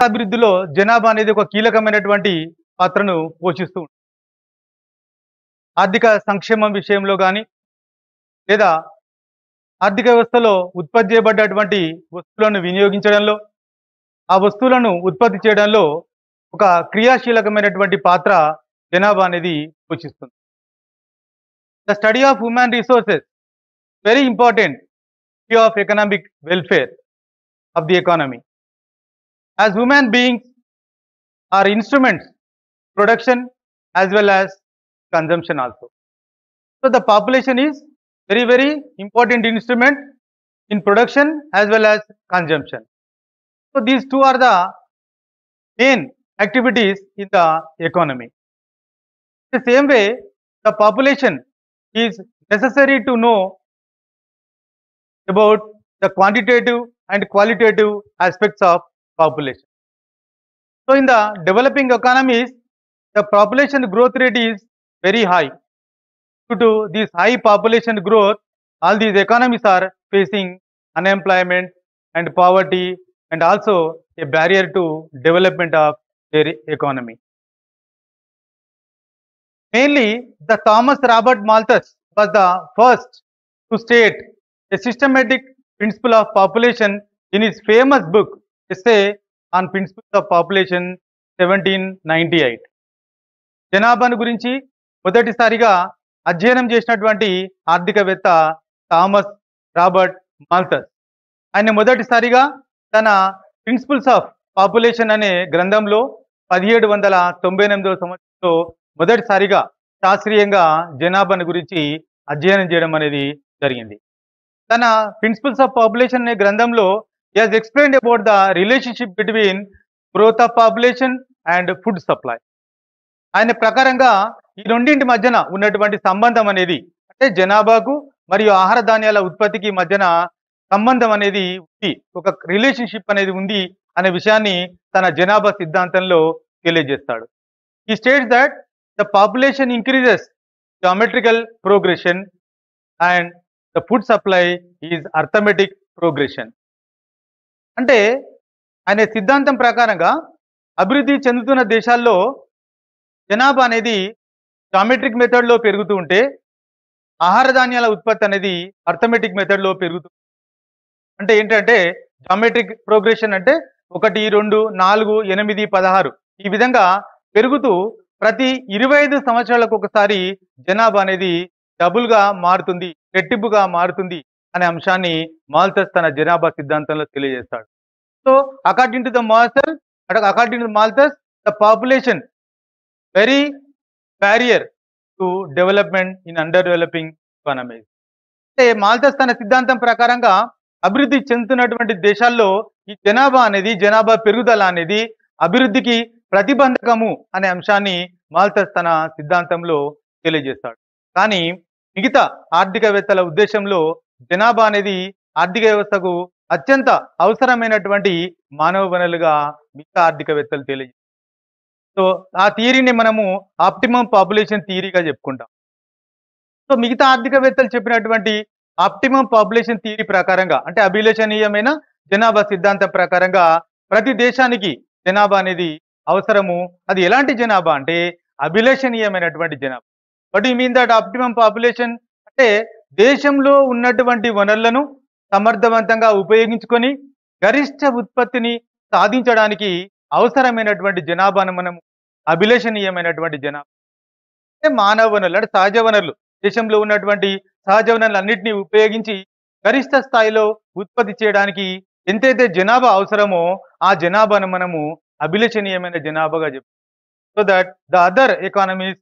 అభివృద్ధిలో జనాభా అనేది ఒక కీలకమైనటువంటి పాత్రను పోషిస్తూ ఉంటుంది. ఆర్థిక సంక్షేమం విషయంలో గాని, లేదా ఆర్థిక వ్యవస్థలో ఉత్పత్తి చేయబడ్డటువంటి వస్తువులను వినియోగించడంలో, ఆ వస్తువులను ఉత్పత్తి చేయడంలో ఒక క్రియాశీలకమైనటువంటి పాత్ర జనాభా అనేది పోషిస్తుంది. The study of human resources very important of economic welfare of the economy. As human beings are instruments, production as well as consumption also. So the population is very important instrument in production as well as consumption. So these two are the main activities in the economy. The same way, the population is necessary to know about the quantitative and qualitative aspects of population. So in the developing economies, the population growth rate is very high. Due to this high population growth, all these economies are facing unemployment and poverty and also a barrier to development of their economy. Mainly, the Thomas Robert Malthus was the first to state a systematic principle of population in his famous book Essay on Principles of Population 1798. జనాభాను గురించి మొదటిసారిగా అధ్యయనం చేసినటువంటి ఆర్థికవేత్త Thomas Robert Malthus. ఆయన మొదటిసారిగా తన principles of population అనే గ్రంథంలో 1798వ సంవత్సరంలో మొదటిసారిగా శాస్త్రీయంగా జనాభాను గురించి అధ్యయనం చేయడం అనేది జరిగింది. తన ప్రిన్సిపల్స్ ఆఫ్ పాపులేషన్ అనే గ్రంథంలో he has explained about the relationship between growth of population and food supply. ఆయన ప్రకారంగా ఈ రెండింటి మధ్యన ఉన్నటువంటి సంబంధం అనేది, అంటే జనాభాకు మరియు ఆహార ధాన్యాల ఉత్పత్తికి మధ్యన సంబంధం అనేది ఉంది, ఒక రిలేషన్షిప్ అనేది ఉంది అనే విషయాన్ని తన జనాభా సిద్ధాంతంలో తెలియజేస్తాడు. He states that the population increases geometrical progression and the food supply is arithmetic progression. అంటే ఆయన సిద్ధాంతం ప్రకారంగా అభివృద్ధి చెందుతున్న దేశాల్లో జనాభా అనేది జామెట్రిక్ మెథడ్లో పెరుగుతూ ఉంటే ఆహార ధాన్యాల ఉత్పత్తి అనేది అర్థమెటిక్ మెథడ్లో పెరుగుతుంది. అంటే ఏంటంటే జామెట్రిక్ ప్రోగ్రెషన్ అంటే 1, 2, 4, 8, 16 ఈ విధంగా పెరుగుతూ ప్రతి 25 సంవత్సరాలకు ఒకసారి జనాభా అనేది డబుల్గా మారుతుంది, రెట్టింపుగా మారుతుంది అనే అంశాన్ని మాల్థస్ తన జనాభా సిద్ధాంతంలో తెలియజేస్తాడు. So according to the Malthus the population very barrier to development in under developing economies. అంటే మాల్థస్ తన సిద్ధాంతం ప్రకారంగా అభివృద్ధి చెందుతున్నటువంటి దేశాల్లో ఈ జనాభా పెరుగుదల అనేది అభివృద్ధికి ప్రతిబంధకము అనే అంశాన్ని మాల్థస్ తన సిద్ధాంతంలో తెలియజేస్తాడు. కానీ మిగతా ఆర్థికవేత్తల ఉద్దేశంలో జనాభా అనేది ఆర్థిక వ్యవస్థకు అత్యంత అవసరమైనటువంటి మానవ వనరులుగా మిగతా ఆర్థికవేత్తలు తెలియజేస్తారు. సో ఆ థియరీని మనము ఆప్టిమమ్ పాపులేషన్ థియరీగా చెప్పుకుంటాం. సో మిగతా ఆర్థికవేత్తలు చెప్పినటువంటి ఆప్టిమమ్ పాపులేషన్ థియరీ ప్రకారంగా, అంటే అభిలషణీయమైన జనాభా సిద్ధాంతం ప్రకారంగా ప్రతి దేశానికి జనాభా అనేది అవసరము. అది ఎలాంటి జనాభా అంటే అభిలషణీయమైనటువంటి జనాభా. But you mean that optimum population అంటే దేశంలో ఉన్నటువంటి వనరులను సమర్థవంతంగా ఉపయోగించుకొని గరిష్ట ఉత్పత్తిని సాధించడానికి అవసరమైనటువంటి జనాభాను మనం అభిలషణీయమైనటువంటి జనాభా అంటే మానవ వనరులు, అంటే సహజ వనరులు, దేశంలో ఉన్నటువంటి సహజ వనరులు అన్నింటినీ ఉపయోగించి గరిష్ట స్థాయిలో ఉత్పత్తి చేయడానికి ఎంతైతే జనాభా అవసరమో ఆ జనాభాను మనము అభిలషణీయమైన జనాభాగా చెప్తాం. So that the other economies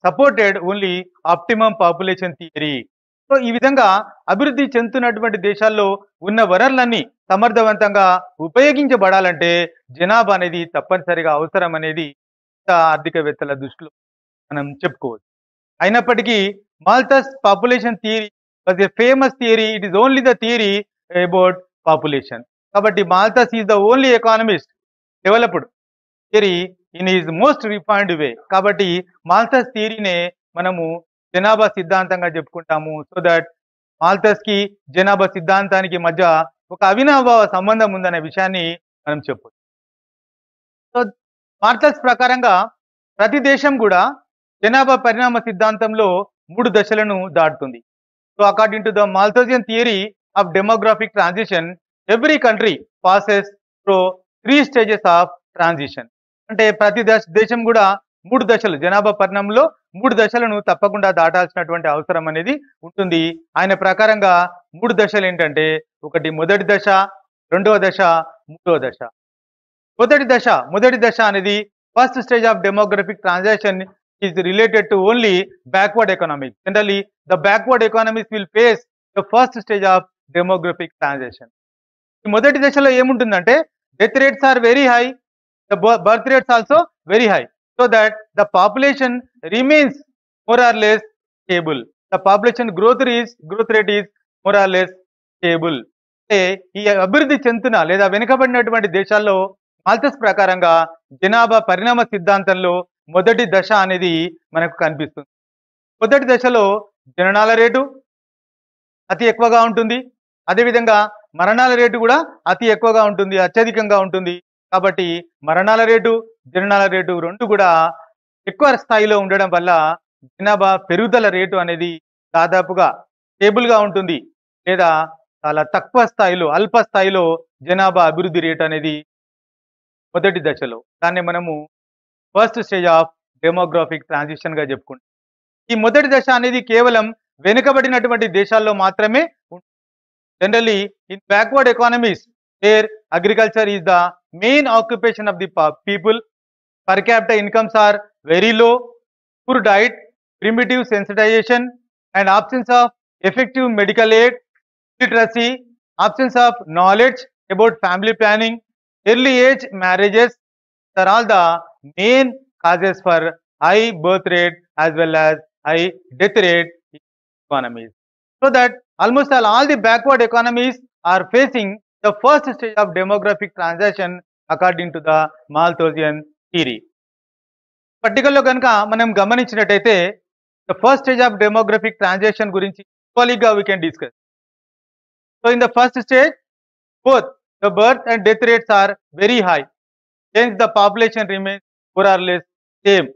supported only optimum population theory. So ఈ విధంగా అభివృద్ధి చెందుతున్నటువంటి దేశాల్లో ఉన్న వనరులన్నీ సమర్థవంతంగా ఉపయోగించబడాలంటే జనాభా అనేది తప్పనిసరిగా అవసరం అనేది ఆర్థికవేత్తల దృష్టిలో మనం చెప్పుకోవచ్చు. అయినప్పటికీ Malthus population theory was a famous theory. It is only the theory about population. కాబట్టి Malthus is the only economist developed theory in is most refined way. కాబట్టి మాల్థస్ థియరీనే మనము జనాభా సిద్ధాంతంగా చెప్పుకుంటాము. సో దట్ మాల్థస్ కి జనాభా సిద్ధాంతానికి మధ్య ఒక అవినాభావ సంబంధం ఉందనే విషయాన్ని మనం చెప్పొచ్చు. సో మాల్థస్ ప్రకారంగా ప్రతి దేశం కూడా జనాభా పరిణామ సిద్ధాంతంలో 3 దశలను దాటుతుంది. So according to the Malthusian theory of demographic transition, every country passes through 3 stages of transition. అంటే ప్రతి దేశం కూడా 3 దశలు, జనాభా పరిణామంలో 3 దశలను తప్పకుండా దాటాల్సినటువంటి అవసరం అనేది ఉంటుంది. ఆయన ప్రకారంగా 3 దశలు ఏంటంటే, ఒకటి మొదటి దశ, రెండవ దశ, మూడవ దశ. మొదటి దశ అనేది first stage of demographic transaction is related to only backward economics. Generally the backward economies will face the first stage of demographic transaction. ఈ మొదటి దశలో ఏముంటుందంటే, death rates are very high, the birth rates also very high, so that the population remains more or less stable. The population growth rate is more or less stable. అంటే ఈ అభివృద్ధి చెందుతున్న లేదా వెనుకబడినటువంటి దేశాల్లో మాల్థస్ ప్రకారంగా జనాభా పరిణామ సిద్ధాంతంలో మొదటి దశ అనేది మనకు కనిపిస్తుంది. మొదటి దశలో జననాల రేటు అతి ఎక్కువగా ఉంటుంది, అదేవిధంగా మరణాల రేటు కూడా అతి ఎక్కువగా ఉంటుంది, అత్యధికంగా ఉంటుంది. కాబట్టి మరణాల రేటు, జననాల రేటు రెండు కూడా ఎక్కువ స్థాయిలో ఉండడం వల్ల జనాభా పెరుగుదల రేటు అనేది దాదాపుగా స్టేబుల్గా ఉంటుంది, లేదా చాలా తక్కువ స్థాయిలో, అల్ప స్థాయిలో జనాభా అభివృద్ధి రేటు అనేది మొదటి దశలో. దాన్ని మనము first stage of demographic transition గా చెప్పుకుంటాం. ఈ మొదటి దశ అనేది కేవలం వెనుకబడినటువంటి దేశాల్లో మాత్రమే ఉంటుంది. Generally in backward economies where agriculture is the main occupation of the people, per capita incomes are very low, poor diet, primitive sensitization, and absence of effective medical aid, literacy, absence of knowledge about family planning, early age marriages are all the main causes for high birth rate as well as high death rate in economies. So that almost all the backward economies are facing the first stage of demographic transition according to the Malthusian theory. పర్టికల్లో కనుక మనం గమనించినట్టయితే the first stage of demographic transition గురించి colleague we can discuss. So in the first stage, both the birth and death rates are very high, hence the population remains more or less same.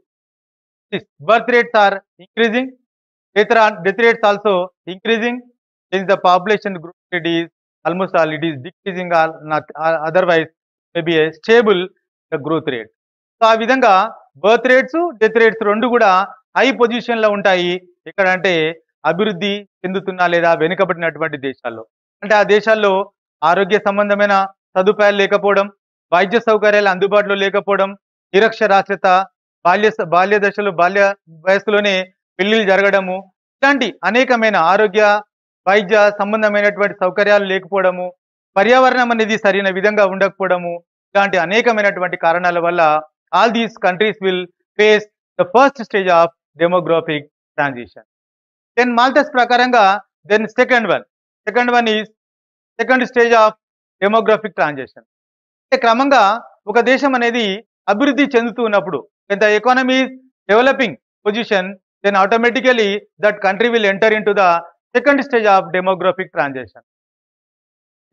Birth rates are increasing, death rates also increasing, hence the population growth rate is almost all it is decreasing or not, otherwise maybe a stable the growth rate. So ఆ విధంగా birth rates, death rates రెండు కూడా high పొజిషన్లో ఉంటాయి. ఎక్కడ అంటే అభివృద్ధి చెందుతున్న లేదా వెనుకబడినటువంటి దేశాల్లో. అంటే ఆ దేశాల్లో ఆరోగ్య సంబంధమైన సదుపాయాలు లేకపోవడం, వైద్య సౌకర్యాలు అందుబాటులో లేకపోవడం, నిరక్షరాస్యత, బాల్య దశలో బాల్య వయస్సులోనే పెళ్లిళ్ళు జరగడము, ఇలాంటి అనేకమైన ఆరోగ్య వైద్య సంబంధమైనటువంటి సౌకర్యాలు లేకపోవడము, పర్యావరణం అనేది సరైన విధంగా ఉండకపోవడము, ఇలాంటి అనేకమైనటువంటి కారణాల వల్ల all these countries will face the first stage of demographic transition. Then Malthus ప్రకారంగా then second one is second stage of demographic transition. అంటే క్రమంగా ఒక దేశం అనేది అభివృద్ధి చెందుతూ ఉన్నప్పుడు, the economy is developing position, then automatically that country will enter in to the second stage of demographic transition.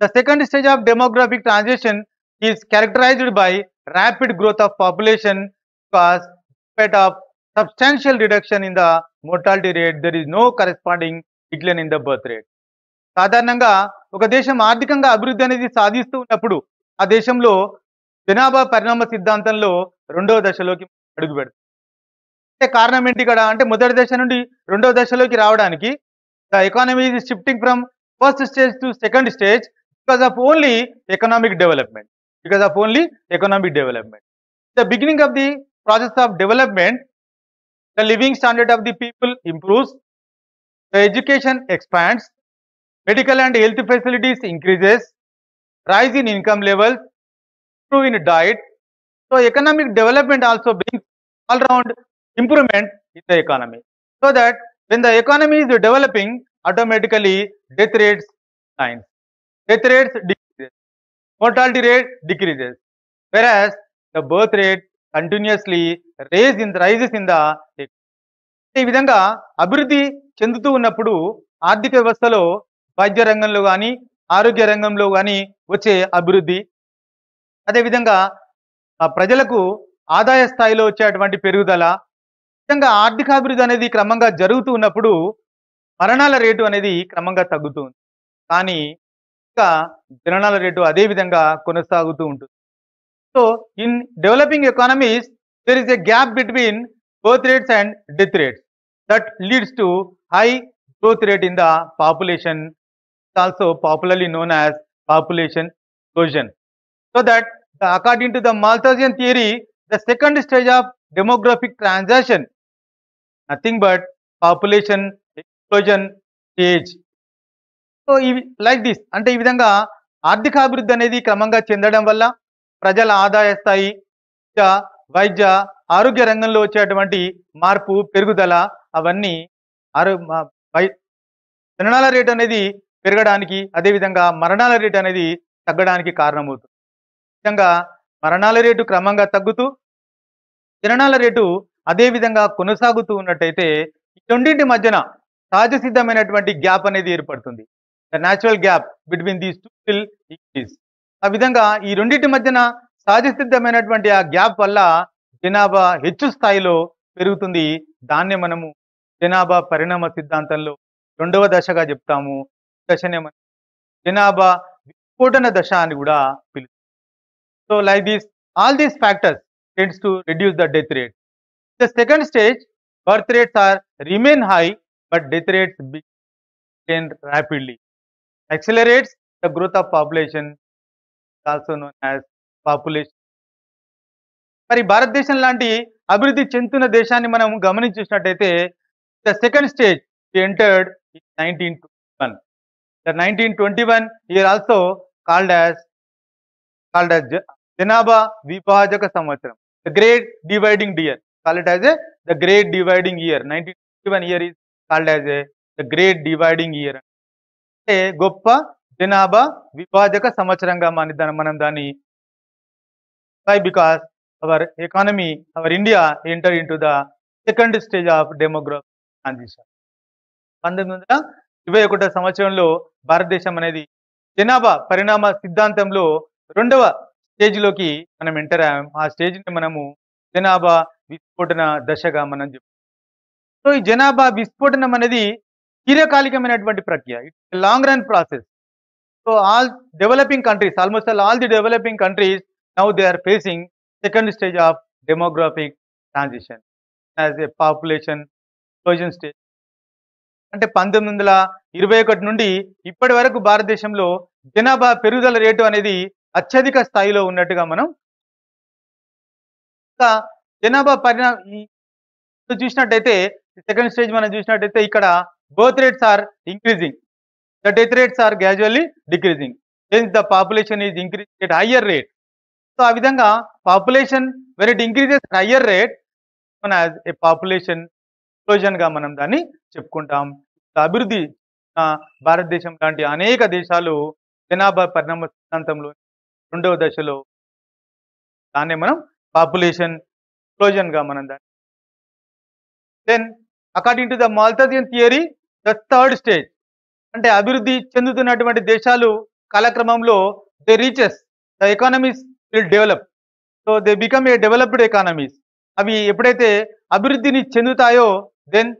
The second stage of demographic transition is characterized by rapid growth of population because despite of substantial reduction in the mortality rate, there is no corresponding decline in the birth rate. సాధారణంగా ఒక దేశం ఆర్థికంగా అభివృద్ధి అనేది సాధిస్తూ ఉన్నప్పుడు ఆ దేశంలో జనాభా పరిణామ సిద్ధాంతంలో రెండవ దశలోకి అడుగు పెడుతుంది. అంటే కారణం ఏంటి ఇక్కడ అంటే, మొదటి దశ నుండి రెండవ దశలోకి రావడానికి the economy is shifting from first stage to second stage because of only economic development. The beginning of the process of development, the living standard of the people improves, the education expands, medical and health facilities increases, rise in income levels, improve in diet. So economic development also brings all round improvement in the economy, so that when the economy is developing, automatically death rates decreases, mortality rate decreases, whereas the birth rate continuously rises in the economy. ఈ విధంగా అభివృద్ధి చెందుతూ ఉన్నప్పుడు ఆర్థిక వ్యవస్థలో వైద్య రంగంలో కానీ, ఆరోగ్య రంగంలో కానీ వచ్చే అభివృద్ధి, అదేవిధంగా ప్రజలకు ఆదాయ స్థాయిలో వచ్చేటువంటి పెరుగుదల, ముఖ్యంగా ఆర్థికాభివృద్ధి అనేది క్రమంగా జరుగుతూ ఉన్నప్పుడు మరణాల రేటు అనేది క్రమంగా తగ్గుతూ ఉంది. కానీ ఇంకా జననాల రేటు అదే విధంగా కొనసాగుతూ ఉంటుంది. So in developing economies there is a gap between birth rates and death rates that leads to high growth rate in the population. It's also popularly known as population explosion. So that according to the Malthusian theory, the second stage of demographic transition, nothing but population explosion stage. So ఇవి like this, అంటే ఈ విధంగా ఆర్థికాభివృద్ధి అనేది క్రమంగా చెందడం వల్ల ప్రజల ఆదాయ స్థాయి, విద్య, వైద్య, ఆరోగ్య రంగంలో వచ్చేటువంటి మార్పు, పెరుగుదల అవన్నీ జననాల రేటు అనేది పెరగడానికి, అదేవిధంగా మరణాల రేటు అనేది తగ్గడానికి కారణమవుతుంది. విధంగా మరణాల రేటు క్రమంగా తగ్గుతూ జననాల రేటు అదే విధంగా కొనసాగుతూ ఉన్నట్టయితే ఈ రెండింటి మధ్యన సహజ సిద్ధమైనటువంటి గ్యాప్ అనేది ఏర్పడుతుంది. The natural gap between these two will increase. ఆ విధంగా ఈ రెండింటి మధ్యన సహజ సిద్ధమైనటువంటి ఆ గ్యాప్ వల్ల జనాభా హెచ్చు స్థాయిలో పెరుగుతుంది. దాన్నే మనము జనాభా పరిణామ సిద్ధాంతంలో రెండవ దశగా చెప్తాము. దశనే మనం జనాభా విస్ఫోటన దశ అని కూడా పిలుస్తాం. So like this all these factors tends to reduce the death rate. The second stage, birth rates are remain high, but death rates begin rapidly. Accelerates the growth of population, also known as population. మరి భారతదేశం లాంటి అభివృద్ధి చెందుతున్న దేశాన్ని మనం గమనించినట్టయితే the second stage entered in 1921. The 1921 year also called as జనాభా విభాజక సంవత్సరం, the great dividing year, call it as the great dividing year. 1921 year is called as the great dividing year. అంటే గొప్ప జనాభా విభాజక సంవత్సరంగా మనం దాన్ని, why? Because our economy, our India entered into the second stage of demographic transition. 1921 సంవత్సరంలో భారతదేశం అనేది జనాభా పరిణామ సిద్ధాంతంలో రెండవ స్టేజ్లోకి మనం ఎంటర్ అయ్యాం. ఆ స్టేజ్ని మనము జనాభా విస్ఫోటన దశగా మనం చెప్తాం. సో ఈ జనాభా విస్ఫోటనం అనేది దీర్ఘకాలికమైనటువంటి ప్రక్రియ. It's long run process. So all developing countries, almost all the developing countries now they are facing second stage of demographic transition as a population explosion stage. అంటే 1921 నుండి ఇప్పటి వరకు భారతదేశంలో జనాభా పెరుగుదల రేటు అనేది అత్యధిక స్థాయిలో ఉన్నట్టుగా మనం జనాభా చూసినట్టయితే సెకండ్ స్టేజ్ మనం చూసినట్టయితే ఇక్కడ birth rates are increasing, the death rates are gradually decreasing, the population is increasing at higher rate. So ఆ విధంగా population when it increases higher rate as a population explosion గా మనం దాన్ని చెప్పుకుంటాం. అభివృద్ధి భారతదేశం లాంటి అనేక దేశాలు జనాభా పరిణామ సిద్ధాంతంలో రెండవ దశలో దాన్నే మనం పాపులేషన్ ఎక్స్ప్లోజన్ గా మనం దాన్ని. Then according to the Malthusian theory, the third stage, అంటే అభివృద్ధి చెందుతున్నటువంటి దేశాలు కాలక్రమంలో they reaches the economies will develop. So they become a developed economies. అవి ఎప్పుడైతే అభివృద్ధిని చెందుతాయో then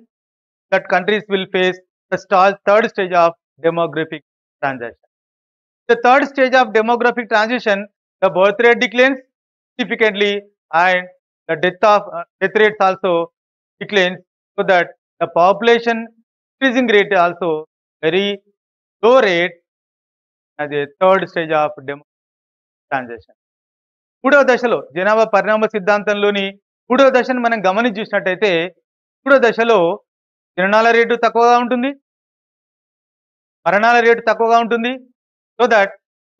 that countries will face the third stage of demographic transition. The third stage of demographic transition, the birth rate declines significantly and the death rates also declines, so that the population increasing rate also very low rate as a third stage of demographic transition. మూడవ దశలో జనాభా పరిణామ సిద్ధాంతంలోని మూడవ దశను మనం గమనించి చూసినట్టయితే మూడవ దశలో జననాల రేటు తక్కువగా ఉంటుంది, మరణాల రేటు తక్కువగా ఉంటుంది. సో దట్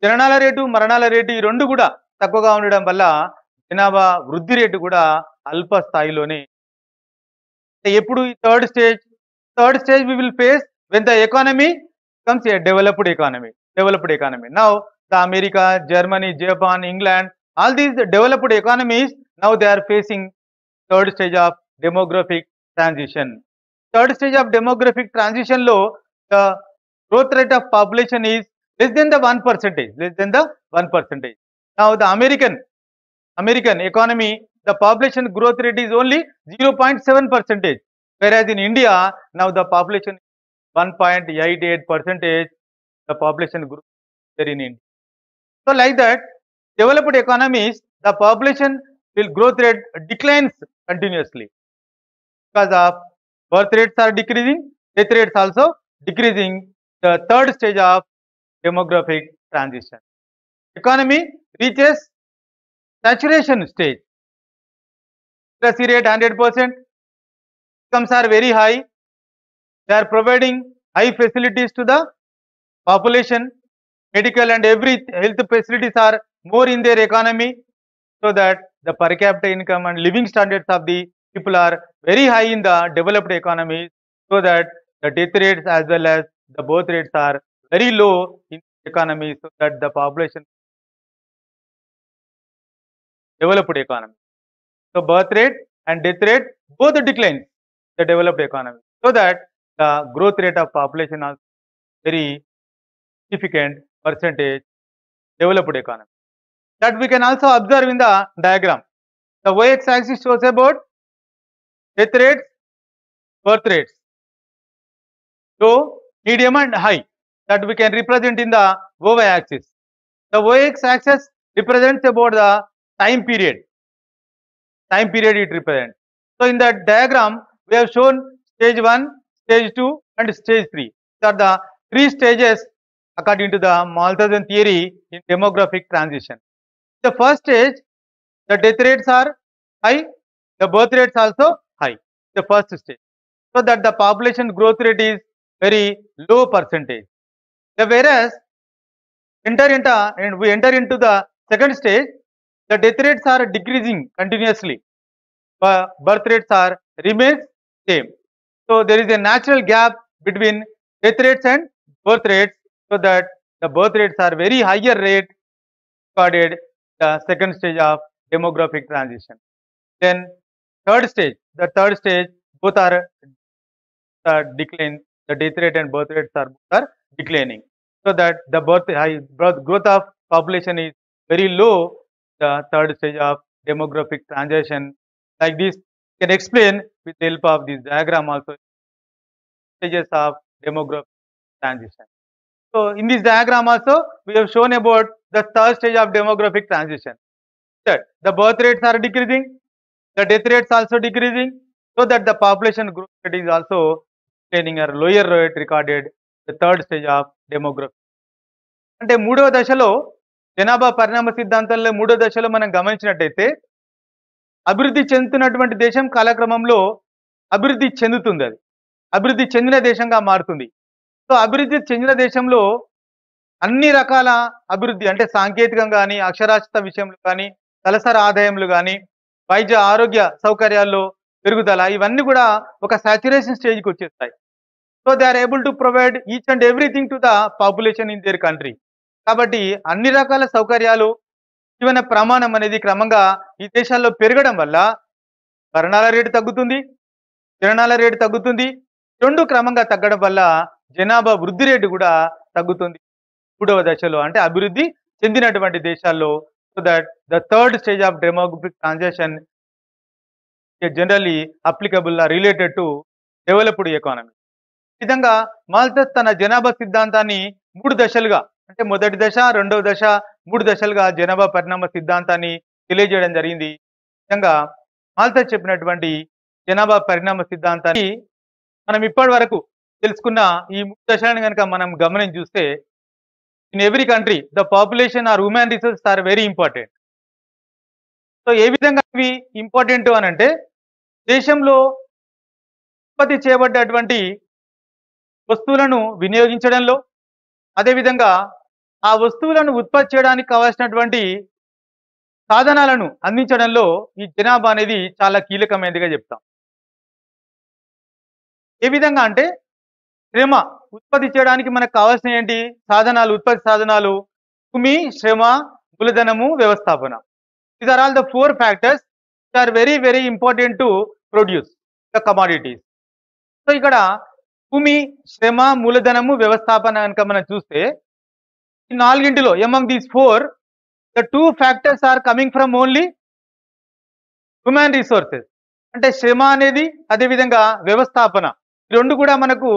జననాల రేటు మరణాల రేటు ఈ రెండు కూడా తక్కువగా ఉండడం వల్ల జనాభా వృద్ధి రేటు కూడా అల్ప స్థాయిలోనే. ఎప్పుడు ఈ third stage we will face when the economy comes a developed economy. Now the America, Germany, Japan, England, all these developed economies now they are facing third stage of demographic transition. Third stage of demographic transition లో the growth rate of population is less than the 1%. Now the American American economy, the population growth rate is only 0.7%, whereas in India now the population 1.88%, the population growth there in India. So like that, developed economies, the population will growth rate declines continuously because of birth rates are decreasing, death rates also decreasing. The third stage of demographic transition. Economy reaches saturation stage. Literacy rate 100%. Incomes are very high. They are providing high facilities to the population. Medical and every health facilities are more in their economy, so that the per capita income and living standards of the people are very high in the developed economies, so that the death rates as well as the birth rates are very low in the economy, so that the population developed economy. So birth rate and death rate both declines the developed economy, so that the growth rate of population is very significant percentage developed economy. That we can also observe in the diagram. The y-axis shows about death rates, birth rates, low, medium and high, that we can represent in the y-axis. The y-axis represents about the time period it represents. So in that diagram we have shown stage 1, stage 2 and stage 3. These are the 3 stages according to the Malthus theory in demographic transition. The first stage, the death rates are high, the birth rates also high, the first stage, so that the population growth rate is very low percentage. Whereas we enter into the second stage, the death rates are decreasing continuously, but birth rates are remains same. So there is a natural gap between death rates and birth rates, so that the birth rates are very higher rate recorded the second stage of demographic transition. Then the third stage both are decline, the death rate and birth rates are declining, so that the growth of population is very low, the third stage of demographic transition. Like this, you can explain with the help of this diagram also stages of demographic transition. So in this diagram also we have shown about the third stage of demographic transition, that the birth rates are decreasing, the death rates also decreasing, so that the population growth rate is also declining or lower rate recorded the third stage of demography. అంటే మూడవ దశలో జనాభా పరిణామ సిద్ధాంతంలో మూడవ దశలో మనం గమనించినట్టయితే అభివృద్ధి చెందుతున్నటువంటి దేశం కాలక్రమంలో అభివృద్ధి చెందుతుంది, అది అభివృద్ధి చెందిన దేశంగా మారుతుంది. సో అభివృద్ధి చెందిన దేశంలో అన్ని రకాల అభివృద్ధి అంటే సాంకేతికంగా కానీ, అక్షరాస్యత విషయంలో కానీ, తలసరి ఆదాయంలు కానీ, వైద్య ఆరోగ్య సౌకర్యాల్లో పెరుగుదల, ఇవన్నీ కూడా ఒక సాచురేషన్ స్టేజ్కి వచ్చేస్తాయి. So they are able to provide each and everything to the population in their country. కాబట్టి అన్ని రకాల సౌకర్యాలు, జీవన ప్రమాణం అనేది క్రమంగా ఈ దేశాల్లో పెరగడం వల్ల మరణాల రేటు తగ్గుతుంది, జననాల రేటు తగ్గుతుంది. రెండు క్రమంగా తగ్గడం వల్ల జనాభా వృద్ధి రేటు కూడా తగ్గుతుంది మూడవ దశలో, అంటే అభివృద్ధి చెందినటువంటి దేశాల్లో. So that the third stage of demographic transition generally applicable related to developed economy. ఈ విధంగా మాల్థస్ తన జనాభా సిద్ధాంతాన్ని 3 దశలుగా, అంటే మొదటి దశ, రెండవ దశ, 3 దశలుగా జనాభా పరిణామ సిద్ధాంతాన్ని తెలియజేయడం జరిగింది. ఈ విధంగా మాల్థస్ చెప్పినటువంటి జనాభా పరిణామ సిద్ధాంతాన్ని మనం ఇప్పటి వరకు తెలుసుకున్న ఈ 3 దశలను కనుక మనం గమనించి చూస్తే, in every country the population are human resources are very important. So ఏ విధంగా ఇవి ఇంపార్టెంట్ అని అంటే, దేశంలో ఉత్పత్తి చేయబడ్డటువంటి వస్తువులను వినియోగించడంలో, అదేవిధంగా ఆ వస్తువులను ఉత్పత్తి చేయడానికి కావాల్సినటువంటి సాధనాలను అందించడంలో ఈ జనాభా అనేది చాలా కీలకమైనదిగా చెప్తాం. ఏ విధంగా అంటే, శ్రమ ఉత్పత్తి చేయడానికి మనకు కావాల్సిన ఏంటి సాధనాలు, ఉత్పత్తి సాధనాలు భూమి, శ్రమ, మూలధనము, వ్యవస్థాపన. These are all the 4 factors which are very very important to produce the commodities. So ఇక్కడ భూమి, శ్రమ, మూలధనము, వ్యవస్థాపన కనుక మనం చూస్తే, ఈ నాలుగింటిలో among these 4 the 2 factors are coming from only human resources అంటే శ్రమ అనేది, అదేవిధంగా వ్యవస్థాపన, ఈ రెండు కూడా మనకు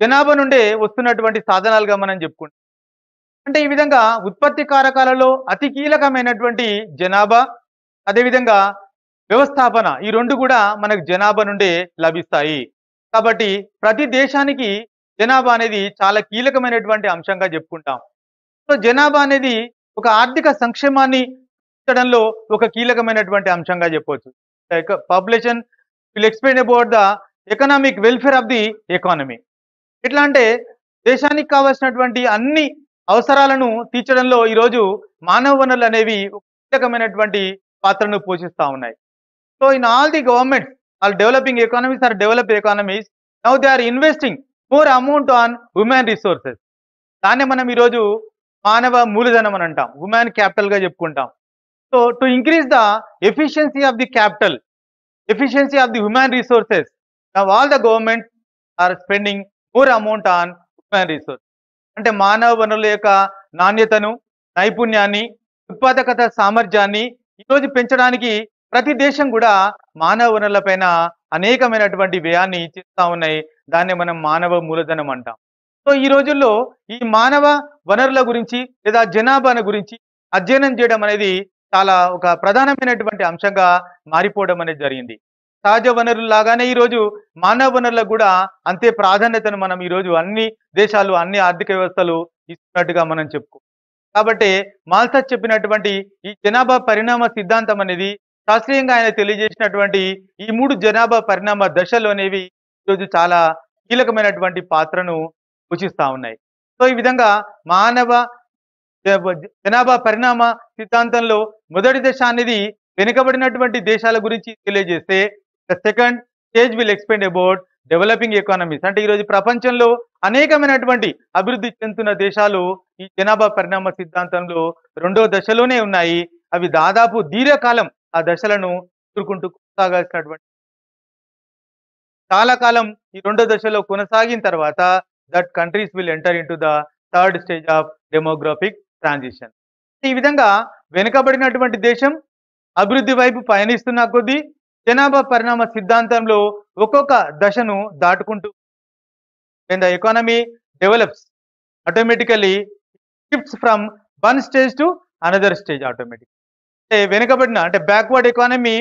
జనాభా నుండే వస్తున్నటువంటి సాధనాలుగా మనం చెప్పుకుంటాం. అంటే ఈ విధంగా ఉత్పత్తి కారకాలలో అతి కీలకమైనటువంటి జనాభా, అదేవిధంగా వ్యవస్థాపన, ఈ రెండు కూడా మనకు జనాభా నుండే లభిస్తాయి. కాబట్టి ప్రతి దేశానికి జనాభా అనేది చాలా కీలకమైనటువంటి అంశంగా చెప్పుకుంటాం. సో జనాభా అనేది ఒక ఆర్థిక సంక్షేమాన్ని పెంచడంలో ఒక కీలకమైనటువంటి అంశంగా చెప్పవచ్చు. Population will explain about the economic welfare of the economy. ఎట్లా అంటే దేశానికి కావాల్సినటువంటి అన్ని అవసరాలను తీర్చడంలో ఈరోజు మానవ వనరులు అనేవి ఒక కీలకమైనటువంటి పాత్రను పోషిస్తూ ఉన్నాయి. So in all the governments are developing economies or develop economies, now they are investing more amount on human resources. దాన్ని మనం ఈరోజు మానవ మూలధనం అని అంటాం, హ్యూమన్ క్యాపిటల్ గా చెప్పుకుంటాం. So to increase the efficiency of the capital, efficiency of the human resources, now all the governments are spending more amount on human resources. అంటే మానవ వనరుల యొక్క నాణ్యతను, నైపుణ్యాన్ని, ఉత్పాదకత సామర్థ్యాన్ని ఈరోజు పెంచడానికి ప్రతి దేశం కూడా మానవ వనరులపైన అనేకమైనటువంటి వ్యయాన్ని చేస్తూ ఉన్నాయి. దాన్ని మనం మానవ మూలధనం అంటాం. సో ఈ రోజుల్లో ఈ మానవ వనరుల గురించి లేదా జనాభాను గురించి అధ్యయనం చేయడం అనేది చాలా ఒక ప్రధానమైనటువంటి అంశంగా మారిపోవడం అనేది జరిగింది. సహజ వనరులు లాగానే ఈరోజు మానవ వనరులకు కూడా అంతే ప్రాధాన్యతను మనం ఈరోజు అన్ని దేశాలు, అన్ని ఆర్థిక వ్యవస్థలు ఇస్తున్నట్టుగా మనం చెప్పుకో. కాబట్టి మాల్థస్ చెప్పినటువంటి ఈ జనాభా పరిణామ సిద్ధాంతం అనేది శాస్త్రీయంగా ఆయన తెలియజేసినటువంటి ఈ 3 జనాభా పరిణామ దశలు అనేవి ఈరోజు చాలా కీలకమైనటువంటి పాత్రను పోషిస్తూ ఉన్నాయి. సో ఈ విధంగా మానవ జనాభా పరిణామ సిద్ధాంతంలో మొదటి దశ అనేది వెనుకబడినటువంటి దేశాల గురించి తెలియజేస్తే, the second stage will explain about developing economies. అంటే ఈరోజు ప్రపంచంలో అనేకమైనటువంటి అభివృద్ధి చెందుతున్న దేశాలు ఈ జనాభా పరిణామ సిద్ధాంతంలో రెండో దశలోనే ఉన్నాయి. అవి దాదాపు దీర్ఘకాలం ఆ దశలను ఎదుర్కొంటూ కొనసాగాల్సినటువంటి చాలా కాలం ఈ రెండో దశలో కొనసాగిన తర్వాత that countries will enter into the third stage of demographic transition. ఈ విధంగా వెనుకబడినటువంటి దేశం అభివృద్ధి వైపు పయనిస్తున్న కొద్దీ జనాభా పరిణామ సిద్ధాంతంలో ఒక్కొక్క దశను దాటుకుంటూ when the economy develops automatically shifts from one stage to another stage automatically. అంటే వెనుకబడిన అంటే బ్యాక్వర్డ్ ఎకానమీ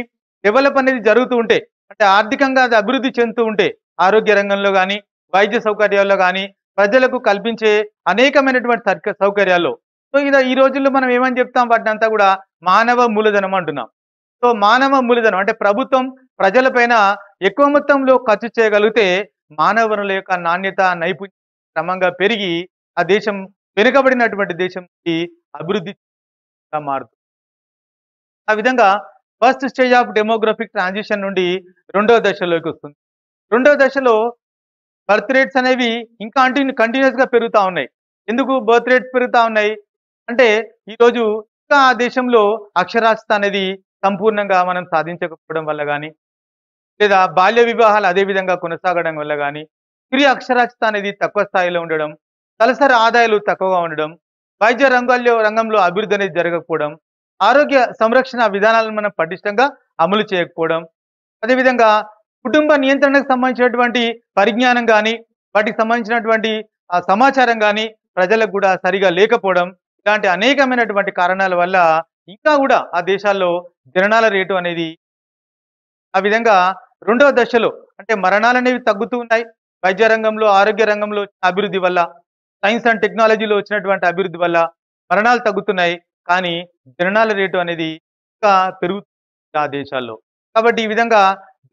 డెవలప్ అనేది జరుగుతూ ఉంటే, అంటే ఆర్థికంగా అది అభివృద్ధి చెందుతూ ఉంటే, ఆరోగ్య రంగంలో కానీ, వైద్య సౌకర్యాల్లో కానీ, ప్రజలకు కల్పించే అనేకమైనటువంటి సౌకర్యాల్లో, సో ఈ రోజుల్లో మనం ఏమని చెప్తాం, వాటిని అంతా కూడా మానవ మూలధనం అంటున్నాం. సో మానవ మూలధనం అంటే ప్రభుత్వం ప్రజలపైన ఎక్కువ మొత్తంలో ఖర్చు చేయగలిగితే మానవ వనరుల యొక్క నాణ్యత, నైపుణ్యం క్రమంగా పెరిగి ఆ దేశం వెనుకబడినటువంటి దేశంకి అభివృద్ధి మారుతుంది. ఆ విధంగా first stage of demographic transition నుండి రెండవ దశలోకి వస్తుంది. రెండవ దశలో బర్త్ రేట్స్ అనేవి ఇంకా కంటిన్యూస్ గా పెరుగుతూ ఉన్నాయి. ఎందుకు బర్త్ రేట్స్ పెరుగుతూ ఉన్నాయి అంటే ఈరోజు ఇంకా ఆ దేశంలో అక్షరాస్యత అనేది సంపూర్ణంగా మనం సాధించకపోవడం వల్ల కానీ, లేదా బాల్య వివాహాలు అదే విధంగా కొనసాగడం వల్ల కానీ, స్త్రీ అక్షరాస్యత అనేది తక్కువ స్థాయిలో ఉండడం, తలసరి ఆదాయాలు తక్కువగా ఉండడం, వైద్య రంగంలో అభివృద్ధి అనేది జరగకపోవడం, ఆరోగ్య సంరక్షణ విధానాలను మనం పటిష్టంగా అమలు చేయకపోవడం, అదేవిధంగా కుటుంబ నియంత్రణకు సంబంధించినటువంటి పరిజ్ఞానం కానీ, వాటికి సంబంధించినటువంటి సమాచారం కానీ ప్రజలకు కూడా సరిగా లేకపోవడం, ఇలాంటి అనేకమైనటువంటి కారణాల వల్ల ఇంకా కూడా ఆ దేశాల్లో జననాల రేటు అనేది ఆ విధంగా రెండవ దశలో అంటే మరణాలు అనేవి తగ్గుతూ ఉన్నాయి. వైద్య రంగంలో, ఆరోగ్య రంగంలో అభివృద్ధి వల్ల, సైన్స్ అండ్ టెక్నాలజీలో వచ్చినటువంటి అభివృద్ధి వల్ల మరణాలు తగ్గుతున్నాయి. కానీ జననాల రేటు అనేది ఇంకా పెరుగుతుంది ఆ దేశాల్లో. కాబట్టి ఈ విధంగా